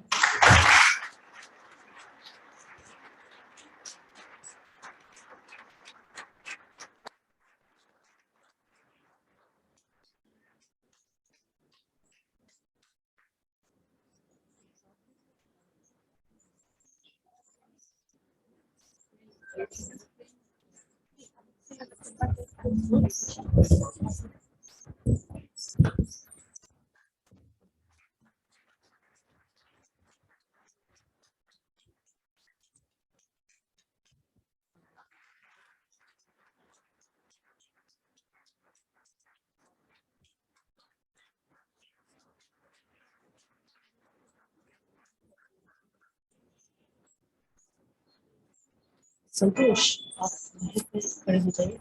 संतोष, आप खड़े हो जाइए।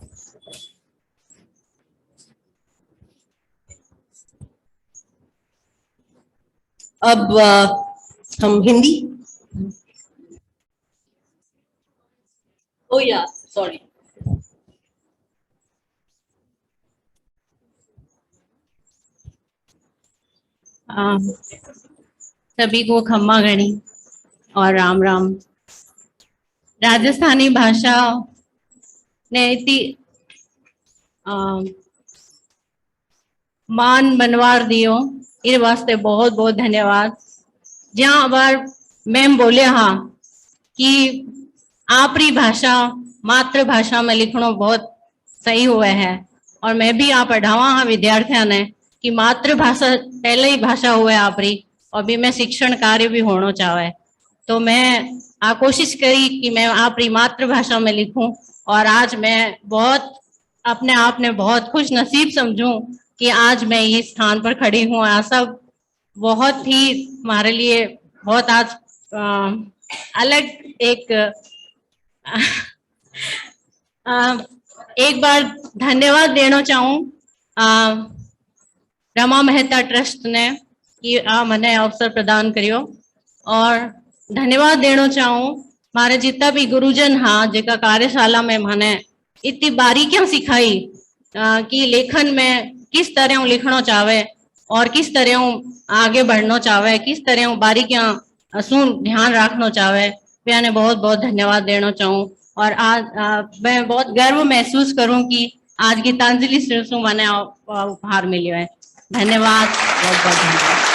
अब हम हिंदी। ओ या सॉरी। सभी को खम्मा गणी और राम राम। राजस्थानी भाषा ने इतनी मान मनवार दियो, इन वास्ते बहुत बहुत धन्यवाद। जहाँ बार मैम बोले हाँ कि आपरी भाषा मातृभाषा में लिखना बहुत सही हुआ है, और मैं भी आप पढ़ावा हाँ विद्यार्थियों ने कि मातृभाषा पहले ही भाषा हुआ है आपरी, और भी मैं शिक्षण कार्य भी होना चाहे, तो मैं कोशिश करी कि मैं आपरी मातृभाषा में लिखूं। और आज मैं बहुत अपने आप ने बहुत खुश नसीब समझूं कि आज मैं इस स्थान पर खड़ी हूँ। ऐसा बहुत ही हमारे लिए बहुत आज अलग एक बार धन्यवाद देना चाहूँ रमा मेहता ट्रस्ट ने कि मैंने अवसर प्रदान करियो, और धन्यवाद देना चाहूँ मारे जितना भी गुरुजन हाँ जेका कार्यशाला में मैंने इतनी बारीकियां सिखाई कि लेखन में किस तरह लिखना चाहे और किस तरह आगे बढ़ना चाहे, किस तरह बारीकियां सुन ध्यान रखना चाहे, मैंने बहुत बहुत धन्यवाद देना चाहूँ। और आज मैं बहुत गर्व महसूस करूं कि आज गीतांजलि से मैंने उपहार मिले है। धन्यवाद, बहुत बहुत धन्यवाद।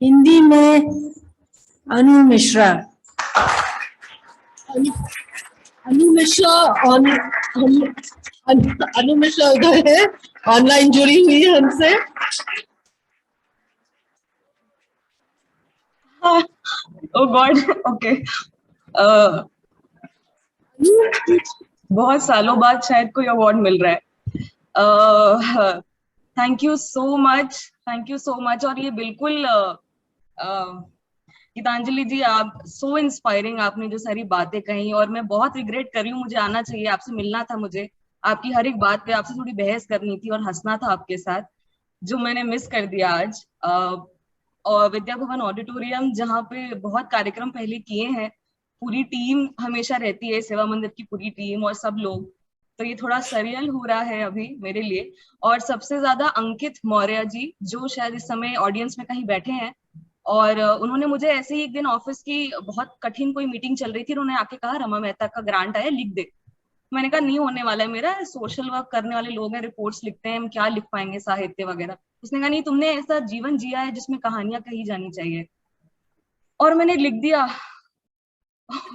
हिंदी में अनु मिश्रा। अनु मिश्रा अनु मिश्रा उधर है, ऑनलाइन जुड़ी हुई है हमसे। ओ गॉड, ओके। बहुत सालों बाद शायद कोई अवार्ड मिल रहा है। Thank you so much, thank you so much. और ये बिल्कुल गीतांजलि जी, आप सो इंस्पायरिंग, आपने जो सारी बातें कही, और मैं बहुत रिग्रेट कर रही हूँ, मुझे आना चाहिए, आपसे मिलना था, मुझे आपकी हर एक बात पे आपसे थोड़ी बहस करनी थी और हंसना था आपके साथ, जो मैंने मिस कर दिया आज। और विद्या भवन ऑडिटोरियम जहाँ पे बहुत कार्यक्रम पहले किए हैं, पूरी टीम हमेशा रहती है, सेवा मंदिर की पूरी टीम और सब लोग, तो ये थोड़ा सरियल हो रहा है अभी मेरे लिए। और सबसे ज्यादा अंकित मौर्य जी, जो शायद इस समय ऑडियंस में कहीं बैठे हैं, और उन्होंने मुझे ऐसे ही एक दिन ऑफिस की बहुत कठिन कोई मीटिंग चल रही थी, उन्होंने आके कहा रमा मेहता का ग्रांट आया, लिख दे। मैंने कहा नहीं होने वाला है मेरा, सोशल वर्क करने वाले लोग हैं, रिपोर्ट्स लिखते हैं, हम क्या लिख पाएंगे साहित्य वगैरह। उसने कहा नहीं, तुमने ऐसा जीवन जिया है जिसमें कहानियां कही जानी चाहिए। और मैंने लिख दिया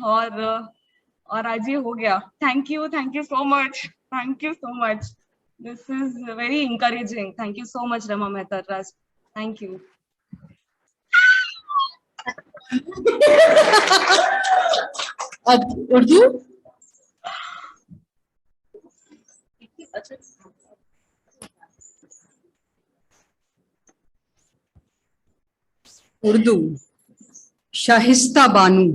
और आज ये हो गया। Thank you so much, thank you so much, this is very encouraging. Thank you so much Rama Mehta trust, thank you. Urdu Urdu Shahista Banu.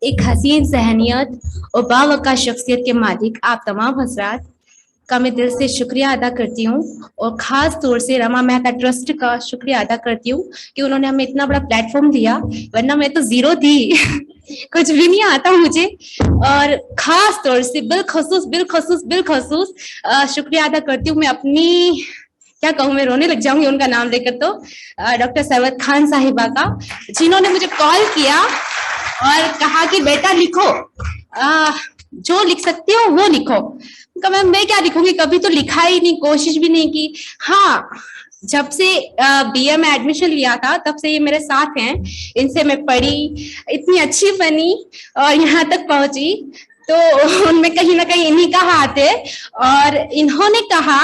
एक हसीन सहनियत और बावका शख्सियत के मालिक आप तमाम हजरात का मैं दिल से शुक्रिया अदा करती हूँ, और ख़ास तौर से रमा मेहता ट्रस्ट का शुक्रिया अदा करती हूँ कि उन्होंने हमें इतना बड़ा प्लेटफॉर्म दिया, वरना मैं तो जीरो थी कुछ भी नहीं आता मुझे। और ख़ास तौर से बिलखसूस शुक्रिया अदा करती हूँ मैं अपनी, क्या कहूँ, मैं रोने लग जाऊंगी उनका नाम लेकर, तो डॉक्टर सरवत खान साहिबा का, जिन्होंने मुझे कॉल किया और कहा कि बेटा लिखो, जो लिख सकती हो वो लिखो। कहा मैम मैं क्या लिखूंगी, कभी तो लिखा ही नहीं, कोशिश भी नहीं की। हाँ, जब से बीए में एडमिशन लिया था तब से ये मेरे साथ हैं, इनसे मैं पढ़ी, इतनी अच्छी बनी और यहाँ तक पहुंची, तो उनमें कहीं ना कहीं इन्हीं का हाथ है। और इन्होंने कहा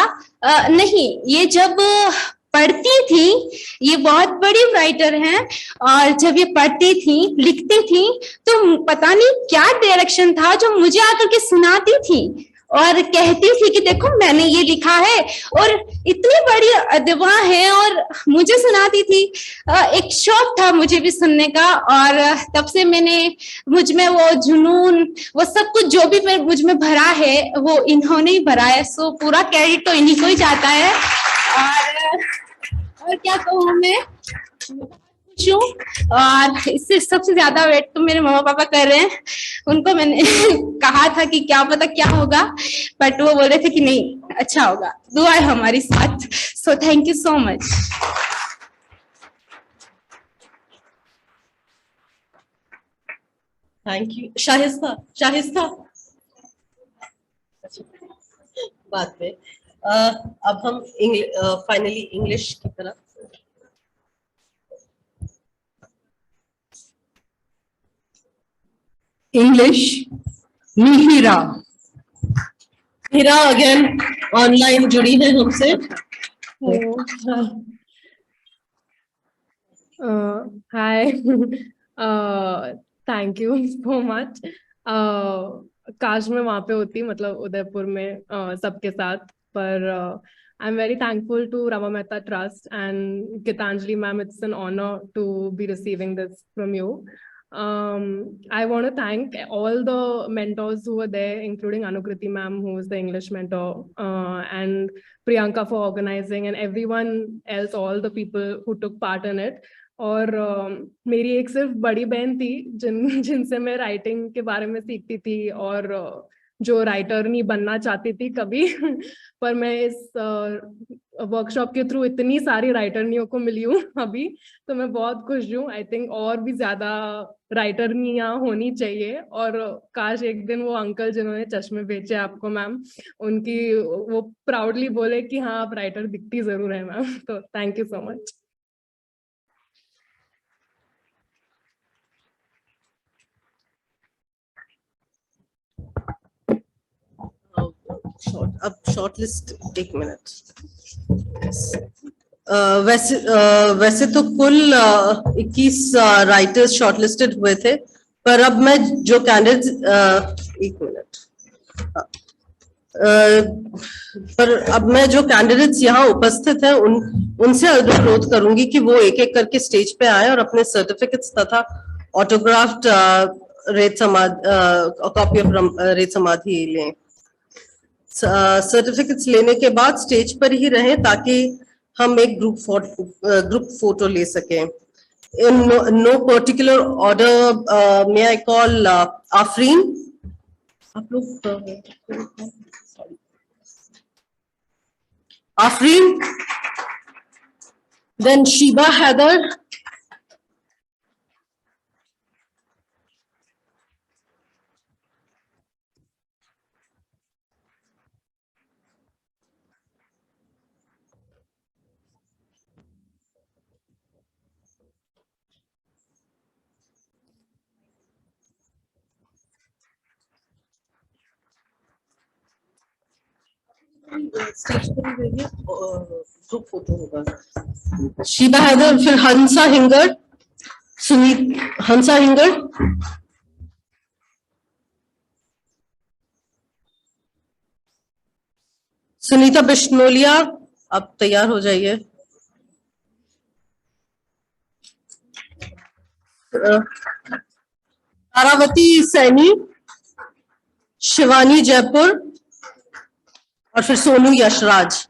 नहीं, ये जब पढ़ती थी, ये बहुत बड़ी राइटर हैं, और जब ये पढ़ती थी, लिखती थी, तो पता नहीं क्या डायरेक्शन था जो मुझे आकर के सुनाती थी और कहती थी कि देखो मैंने ये लिखा है, और इतनी बड़ी अदवा है, और मुझे सुनाती थी। एक शौक था मुझे भी सुनने का, और तब से मैंने, मुझ में वो जुनून, वो सब कुछ जो भी मुझ में भरा है वो इन्होंने ही भरा है। सो पूरा क्रेडिट तो इन्हीं को ही जाता है। और क्या कहूँ, मैं खुश हूँ, और इससे सबसे ज्यादा वेट तो मेरे मम्मा पापा कर रहे हैं। उनको मैंने कहा था कि क्या पता क्या होगा, बट वो बोल रहे थे कि नहीं अच्छा होगा, दुआ है हमारी साथ। So thank you so much. Thank you. Shaista बात में अब हम फाइनली इंग्लिश की तरफ। इंग्लिश मिहिरा। हीरा अगेन ऑनलाइन जुड़ी है हमसे। हाय, थैंक यू सो मच। काश मैं वहां पे होती, मतलब उदयपुर में सबके साथ, पर I am very thankful to Rama Mehta trust and Gitanjali ma'am. It's an honor to be receiving this from you. I want to thank all the mentors who were there, including Anukriti ma'am, who is the English mentor, and Priyanka for organizing, and everyone else, all the people who took part in it. और मेरी एक सिर्फ बड़ी बहन थी जिनसे मैं राइटिंग के बारे में सीखती थी, और जो राइटर नहीं बनना चाहती थी कभी पर मैं इस वर्कशॉप के थ्रू इतनी सारी राइटरनियों को मिली हूँ अभी, तो मैं बहुत खुश हूँ। आई थिंक और भी ज्यादा राइटरनियाँ होनी चाहिए, और काश एक दिन वो अंकल जिन्होंने चश्मे बेचे आपको मैम, उनकी वो प्राउडली बोले कि हाँ आप राइटर दिखती जरूर है मैम। तो थैंक यू सो मच। अब शॉर्ट लिस्ट, एक मिनट। वैसे तो कुल 21 राइटर्स शॉर्टलिस्टेड हुए थे, पर अब मैं जो कैंडिडेट्स एक मिनट पर अब मैं जो कैंडिडेट्स यहाँ उपस्थित हैं उनसे अनुरोध करूंगी कि वो एक एक करके स्टेज पे आए और अपने सर्टिफिकेट्स तथा ऑटोग्राफ्ड रेत समाधि कॉपी ऑफ रेत समाधि लें। सर्टिफिकेट्स लेने के बाद स्टेज पर ही रहें ताकि हम एक ग्रुप फोटो ले सकें। In no particular order may I call Afreen, आप लोग Afreen, then Sheba Heather, group photo होगा। शीबा हैदर, फिर हंसा हिंगर, हंसा हिंगर, सुनीता बिश्नोलिया, आप तैयार हो जाइए। तारावती सैनी, शिवानी जयपुर और फिर Sonu Yashraj.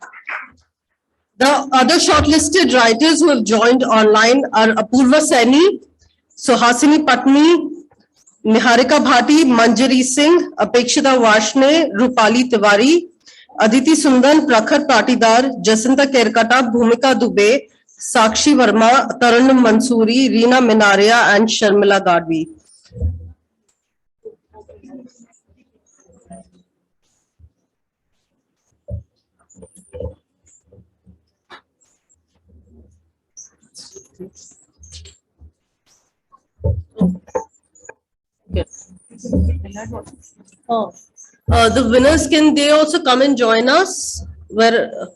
The other shortlisted writers who have joined online are Apurva Saini, Suhasini Patni, Niharika Bhati, Manjari Singh, Apekshita Vashne, Rupali Tiwari, Aditi Sundan, Prakhar Patidar, Jacinta Kerkata, Bhumika Dubey, Sakshi Verma, Taranum Mansoori, Reena Minaria and Sharmila Gadvi. The winners, can they also come and join us? Where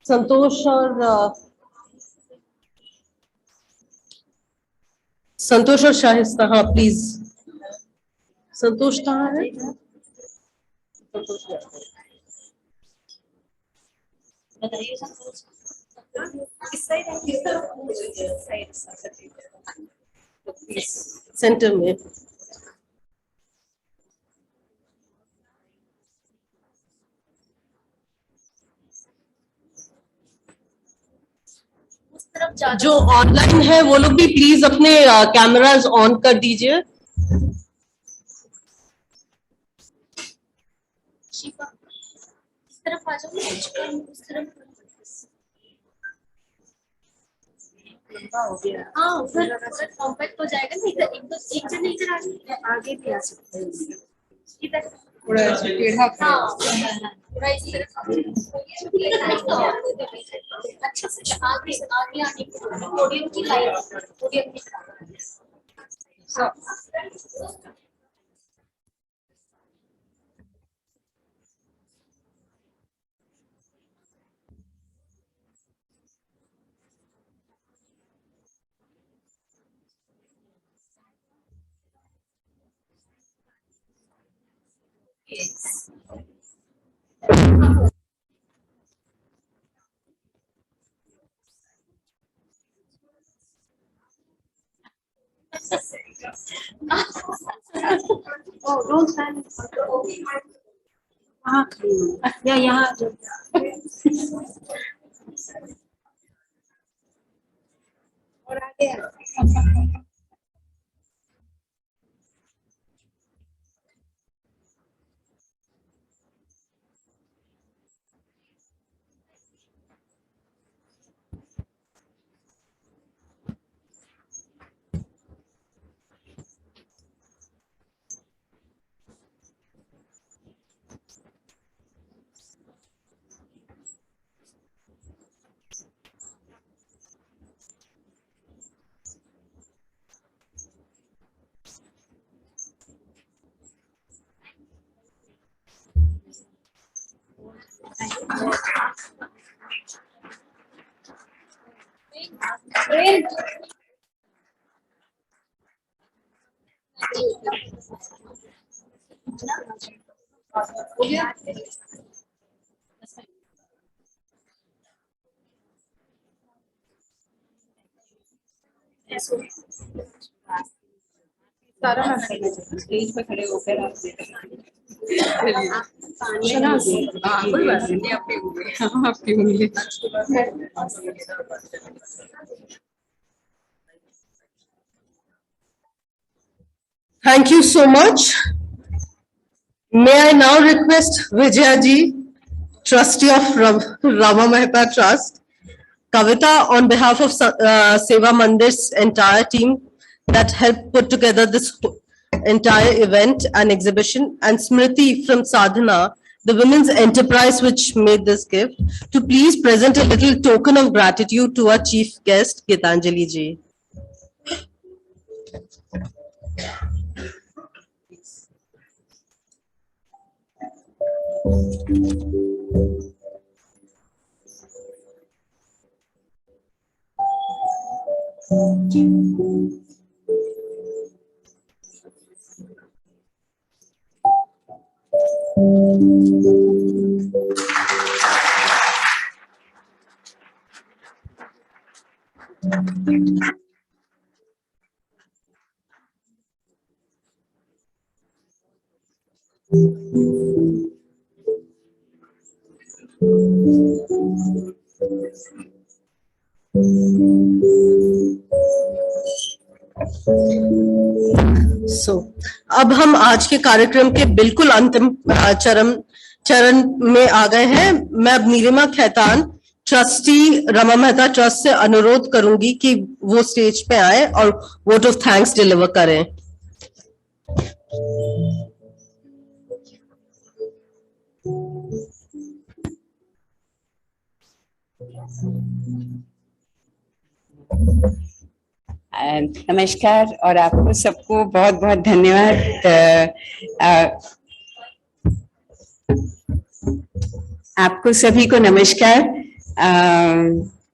Santosh और शाहिस्ता, हाँ प्लीज। संतोष कहाँ है? बताइए संतोष। सेंटर में। जो ऑनलाइन है वो लोग भी प्लीज अपने कैमरास ऑन कर दीजिए। शिफा इस तरफ आ जाओ, उस तरफ हो गया। हाँ उधर कॉम्पैक्ट हो जाएगा ना, इधर एक जन इधर आगे भी आ सकते हैं, इधर थोड़ा टेढ़ा। हाँ थोड़ा इस तरफ अच्छा से आगे आगे आने पोडियम की लाइन, पोडियम की Yes. Oh, don't stand. Yeah, यहाँ और आगे स्टेज पे खड़े होकर आप आपकी उंगली। Thank you so much. May I now request Vijaya ji, trustee of Rama Mehta Trust, Kavita on behalf of Seva Mandir's entire team that helped put together this entire event and exhibition, and Smriti from Sadhana, the women's enterprise which made this gift, to please present a little token of gratitude to our chief guest, Gitanjali ji. अब हम आज के कार्यक्रम के बिल्कुल अंतिम चरण में आ गए हैं। मैं अब नीलिमा खैतान, ट्रस्टी रमा मेहता ट्रस्ट से अनुरोध करूंगी कि वो स्टेज पे आए और वोट ऑफ थैंक्स डिलीवर करें। नमस्कार और आपको सबको बहुत बहुत धन्यवाद। आपको सभी को नमस्कार,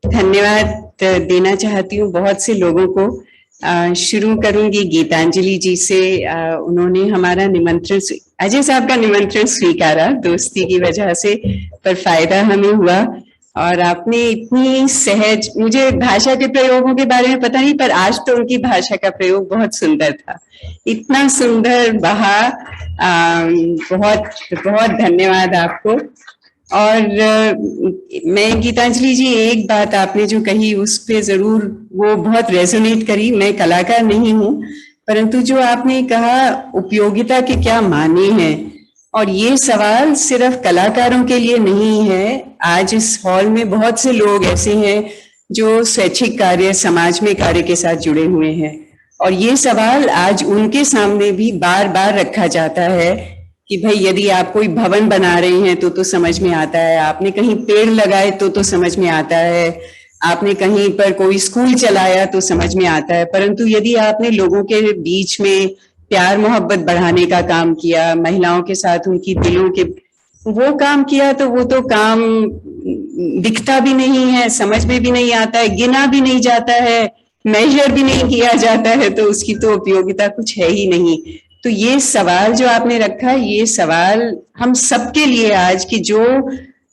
धन्यवाद देना चाहती हूँ बहुत से लोगों को। शुरू करूंगी गीतांजलि जी से। उन्होंने हमारा निमंत्रण, अजय साहब का निमंत्रण स्वीकारा दोस्ती की वजह से, पर फायदा हमें हुआ। और आपने इतनी सहज, मुझे भाषा के प्रयोगों के बारे में पता नहीं, पर आज तो उनकी भाषा का प्रयोग बहुत सुंदर था, इतना सुंदर बहा। बहुत बहुत धन्यवाद आपको। और मैं गीतांजलि जी, एक बात आपने जो कही उस पे जरूर वो बहुत रेजोनेट करी। मैं कलाकार नहीं हूँ, परंतु जो आपने कहा उपयोगिता के क्या माने हैं, और ये सवाल सिर्फ कलाकारों के लिए नहीं है। आज इस हॉल में बहुत से लोग ऐसे हैं जो स्वैच्छिक कार्य, समाज में कार्य के साथ जुड़े हुए हैं, और ये सवाल आज उनके सामने भी बार बार रखा जाता है कि भाई यदि आप कोई भवन बना रहे हैं तो समझ में आता है, आपने कहीं पेड़ लगाए तो समझ में आता है, आपने कहीं पर कोई स्कूल चलाया तो समझ में आता है, परंतु यदि आपने लोगों के बीच में प्यार मोहब्बत बढ़ाने का काम किया, महिलाओं के साथ उनकी दिलों के वो काम किया, तो वो तो काम दिखता भी नहीं है, समझ में भी नहीं आता है, गिना भी नहीं जाता है, मेजर भी नहीं किया जाता है, तो उसकी तो उपयोगिता कुछ है ही नहीं। तो ये सवाल जो आपने रखा, ये सवाल हम सबके लिए आज की जो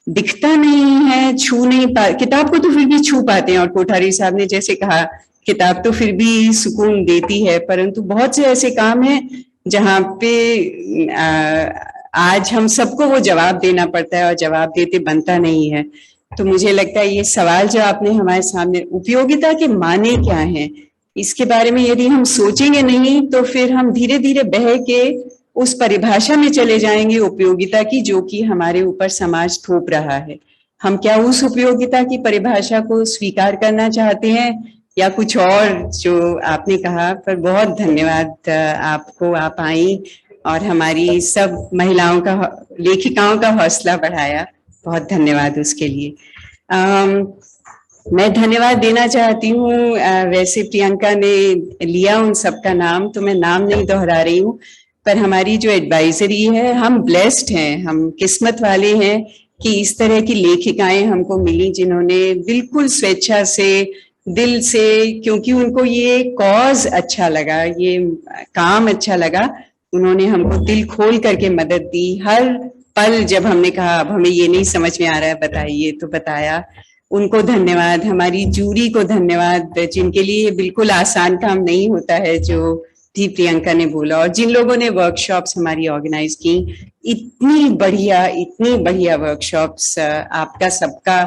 दिखता नहीं है, छू नहीं पा, किताब को तो फिर भी छू पाते हैं, और कोठारी साहब ने जैसे कहा किताब तो फिर भी सुकून देती है, परंतु बहुत से ऐसे काम हैं जहाँ पे आज हम सबको वो जवाब देना पड़ता है, और जवाब देते बनता नहीं है। तो मुझे लगता है ये सवाल जो आपने हमारे सामने, उपयोगिता के माने क्या हैं, इसके बारे में यदि हम सोचेंगे नहीं तो फिर हम धीरे धीरे बह के उस परिभाषा में चले जाएंगे उपयोगिता की, जो कि हमारे ऊपर समाज थोप रहा है। हम क्या उस उपयोगिता की परिभाषा को स्वीकार करना चाहते हैं या कुछ और जो आपने कहा। पर बहुत धन्यवाद आपको, आप आई और हमारी सब महिलाओं का, लेखिकाओं का हौसला बढ़ाया, बहुत धन्यवाद उसके लिए। मैं धन्यवाद देना चाहती हूँ, वैसे प्रियंका ने लिया उन सबका नाम, तो मैं नाम नहीं दोहरा रही हूँ, पर हमारी जो एडवाइजरी है, हम ब्लेस्ड हैं, हम किस्मत वाले हैं कि इस तरह की लेखिकाएं हमको मिली जिन्होंने बिल्कुल स्वेच्छा से, दिल से, क्योंकि उनको ये कॉज अच्छा लगा, ये काम अच्छा लगा, उन्होंने हमको दिल खोल करके मदद दी। हर पल जब हमने कहा अब हमें ये नहीं समझ में आ रहा है बताइए, तो बताया। उनको धन्यवाद। हमारी जूरी को धन्यवाद, जिनके लिए बिल्कुल आसान काम नहीं होता है, जो भी प्रियंका ने बोला। और जिन लोगों ने वर्कशॉप्स हमारी ऑर्गेनाइज की, इतनी बढ़िया वर्कशॉप्स, आपका सबका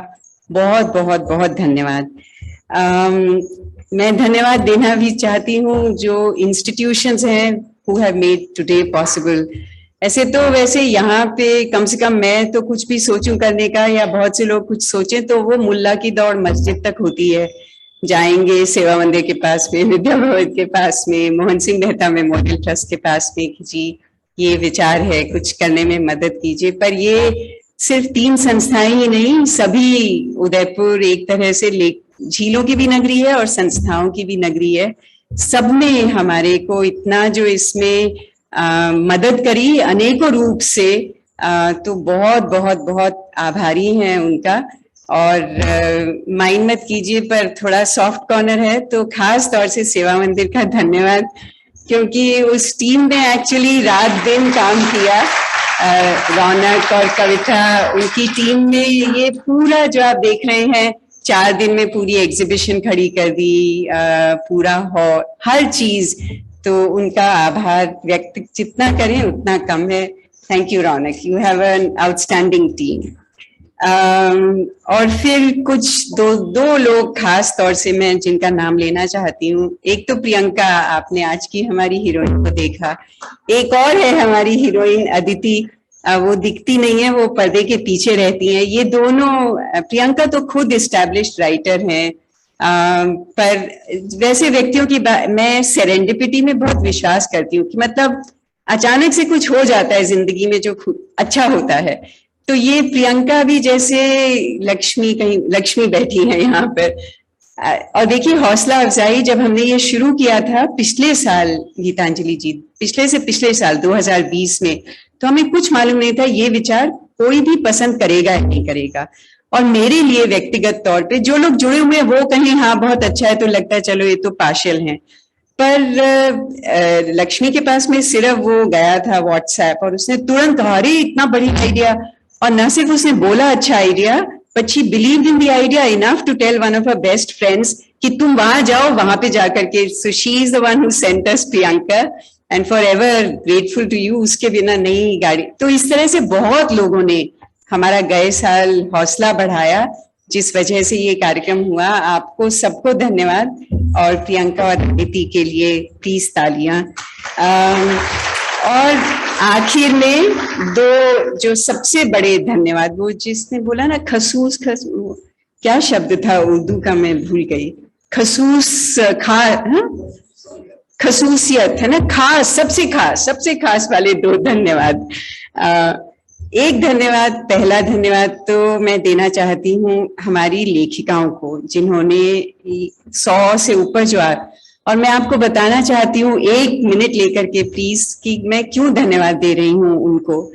बहुत बहुत बहुत धन्यवाद। मैं धन्यवाद देना भी चाहती हूँ जो इंस्टीट्यूशंस हैं who have made today possible। ऐसे तो वैसे यहाँ पे कम से कम मैं तो कुछ भी सोचूं करने का, या बहुत से लोग कुछ सोचें, तो वो मुल्ला की दौड़ मस्जिद तक होती है। जाएंगे सेवा मंदिर के पास में, विद्या भवन के पास में, मोहन सिंह मेहता मेमोरियल ट्रस्ट के पास में कि जी ये विचार है, कुछ करने में मदद कीजिए। पर ये सिर्फ 3 संस्थाएं ही नहीं, सभी उदयपुर एक तरह से झीलों की भी नगरी है और संस्थाओं की भी नगरी है। सबने हमारे को इतना जो इसमें मदद करी अनेकों रूप से, तो बहुत बहुत बहुत आभारी हैं उनका। और माइंड मत कीजिए, पर थोड़ा सॉफ्ट कॉर्नर है, तो खास तौर से सेवा मंदिर का धन्यवाद, क्योंकि उस टीम ने एक्चुअली रात दिन काम किया। रौनक और कविता, उनकी टीम ने ये पूरा जो आप देख रहे हैं 4 दिन में पूरी एग्जीबिशन खड़ी कर दी, पूरा हॉल, हर चीज। तो उनका आभार व्यक्त जितना करें उतना कम है। Thank you Raunak, you have an outstanding team. और फिर कुछ दो लोग खास तौर से मैं जिनका नाम लेना चाहती हूँ। एक तो प्रियंका, आपने आज की हमारी हीरोइन को देखा। एक और है हमारी हीरोइन अदिति, वो दिखती नहीं है, वो पर्दे के पीछे रहती हैं। ये दोनों, प्रियंका तो खुद एस्टैब्लिश्ड राइटर हैं, पर वैसे व्यक्तियों की मैं सेरेंडिपिटी में बहुत विश्वास करती हूँ कि मतलब अचानक से कुछ हो जाता है जिंदगी में जो अच्छा होता है। तो ये प्रियंका भी जैसे लक्ष्मी बैठी है यहाँ पर। और देखिए हौसला अफजाई, जब हमने ये शुरू किया था पिछले साल, गीतांजलि जी, पिछले साल 2020 में, तो हमें कुछ मालूम नहीं था ये विचार कोई भी पसंद करेगा या नहीं करेगा। और मेरे लिए व्यक्तिगत तौर पे जो लोग जुड़े हुए हैं वो कहें हाँ बहुत अच्छा है, तो लगता है चलो ये तो पार्शियल है। पर लक्ष्मी के पास में सिर्फ वो गया था व्हाट्सएप, और उसने तुरंत कहा अरे इतना बड़ी आइडिया। और न सिर्फ उसने बोला अच्छा idea, but she believed in the idea enough to tell one of her best friends कि तुम वहां जाओ, वहां पे जाकर के। So she is the one who sent us Priyanka, and forever grateful to you. उसके बिना नहीं गाड़ी। तो इस तरह से बहुत लोगों ने हमारा गए साल हौसला बढ़ाया, जिस वजह से ये कार्यक्रम हुआ। आपको सबको धन्यवाद, और प्रियंका और अदिति के लिए प्लीज तालियां। और आखिर में दो जो सबसे बड़े धन्यवाद, वो जिसने बोला ना खसूस, क्या शब्द था उर्दू का, मैं भूल गई। खसूसियत है ना, खास, सबसे खास वाले 2 धन्यवाद। एक धन्यवाद, पहला धन्यवाद तो मैं देना चाहती हूँ हमारी लेखिकाओं को, जिन्होंने 100 से ऊपर जो और मैं आपको बताना चाहती हूँ 1 मिनट लेकर के प्लीज कि मैं क्यों धन्यवाद दे रही हूँ उनको।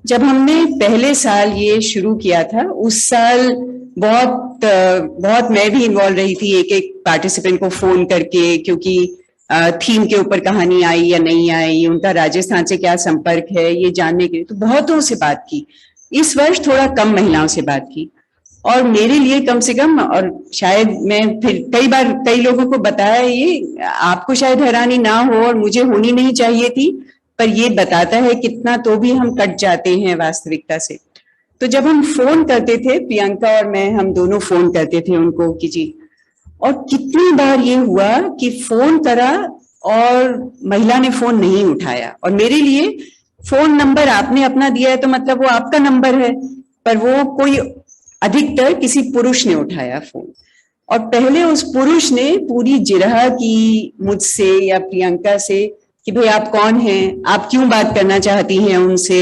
जब हमने पहले साल ये शुरू किया था, उस साल बहुत मैं भी इन्वॉल्व रही थी, एक पार्टिसिपेंट को फोन करके, क्योंकि थीम के ऊपर कहानी आई या नहीं आई, उनका राजस्थान से क्या संपर्क है, ये जानने के लिए तो बहुतों से बात की। इस वर्ष थोड़ा कम महिलाओं से बात की, और मेरे लिए कम से कम, और शायद मैं फिर कई लोगों को बताया, ये आपको शायद हैरानी ना हो और मुझे होनी नहीं चाहिए थी, पर ये बताता है कितना तो भी हम कट जाते हैं वास्तविकता से। तो जब हम फोन करते थे, प्रियंका और मैं, हम दोनों फोन करते थे उनको कि जी, और कितनी बार ये हुआ कि फोन करा और महिला ने फोन नहीं उठाया, और मेरे लिए फोन नंबर आपने अपना दिया है तो मतलब वो आपका नंबर है, पर वो कोई अधिकतर किसी पुरुष ने उठाया फोन। और पहले उस पुरुष ने पूरी जिरह की मुझसे या प्रियंका से कि भाई आप कौन हैं, आप क्यों बात करना चाहती हैं उनसे,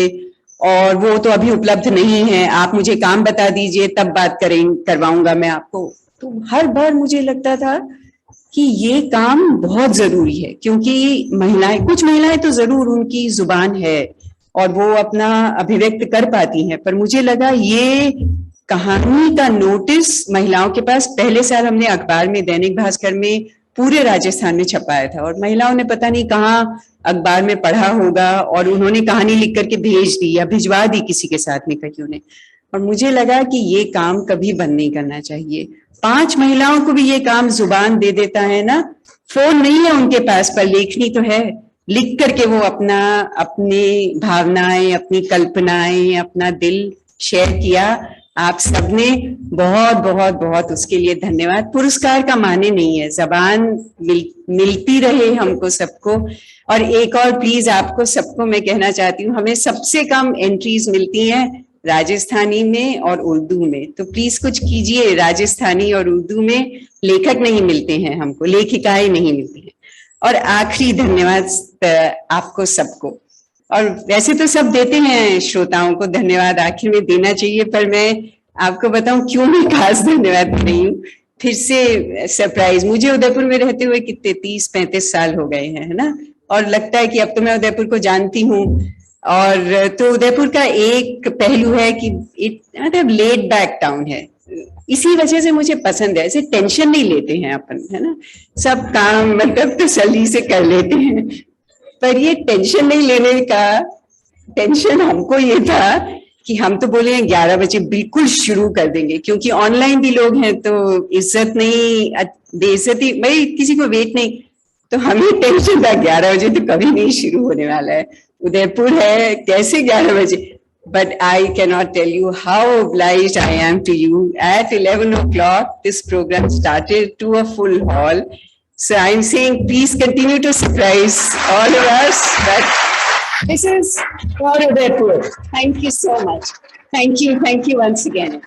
और वो तो अभी उपलब्ध नहीं है, आप मुझे काम बता दीजिए तब बात करवाऊंगा मैं आपको। तो हर बार मुझे लगता था कि ये काम बहुत जरूरी है, क्योंकि कुछ महिलाएं तो जरूर उनकी जुबान है, और वो अपना अभिव्यक्त कर पाती हैं। पर मुझे लगा ये कहानी का नोटिस महिलाओं के पास, पहले साल हमने अखबार में, दैनिक भास्कर में पूरे राजस्थान में छपाया था और महिलाओं ने पता नहीं कहाँ अखबार में पढ़ा होगा और उन्होंने कहानी लिख करके भेज दी या भिजवा दी किसी के साथ में कहीं उन्हें। और मुझे लगा कि ये काम कभी बंद नहीं करना चाहिए। 5 महिलाओं को भी ये काम जुबान दे देता है ना, फोन नहीं है उनके पास पर लेखनी तो है, लिख करके वो अपनी भावनाएं, अपनी कल्पनाएं, अपना दिल शेयर किया। आप सबने बहुत बहुत बहुत उसके लिए धन्यवाद। पुरस्कार का माने नहीं है, जबान मिलती रहे हमको सबको। और एक और प्लीज आपको सबको मैं कहना चाहती हूँ, हमें सबसे कम एंट्रीज मिलती हैं राजस्थानी में और उर्दू में, तो प्लीज कुछ कीजिए। राजस्थानी और उर्दू में लेखक नहीं मिलते हैं हमको, लेखिकाएं नहीं मिलती हैं। और आखिरी धन्यवाद आपको सबको। और वैसे तो सब देते हैं, श्रोताओं को धन्यवाद आखिर में देना चाहिए, पर मैं आपको बताऊं क्यों मैं खास धन्यवाद दे रही हूँ। फिर से सरप्राइज, मुझे उदयपुर में रहते हुए कितने 30-35 साल हो गए हैं, है ना, और लगता है कि अब तो मैं उदयपुर को जानती हूँ। और तो उदयपुर का एक पहलू है कि मतलब लेड बैक टाउन है, इसी वजह से मुझे पसंद है। ऐसे टेंशन नहीं लेते हैं अपन, है ना, सब काम मतलब तसल्ली से कर लेते हैं। पर ये टेंशन नहीं लेने का, टेंशन हमको ये था कि हम तो बोले हैं 11 बजे बिल्कुल शुरू कर देंगे, क्योंकि ऑनलाइन भी लोग हैं तो इज्जत नहीं, बेइज्जती, भाई किसी को वेट नहीं, तो हमें टेंशन था 11 बजे तो कभी नहीं शुरू होने वाला है, उदयपुर है, कैसे 11 बजे। But I cannot tell you how obliged I am to you. At 11 o'clock, this program started to a full hall. So I'm saying, please continue to surprise all of us. But this is for Udaipur. Thank you so much. Thank you once again.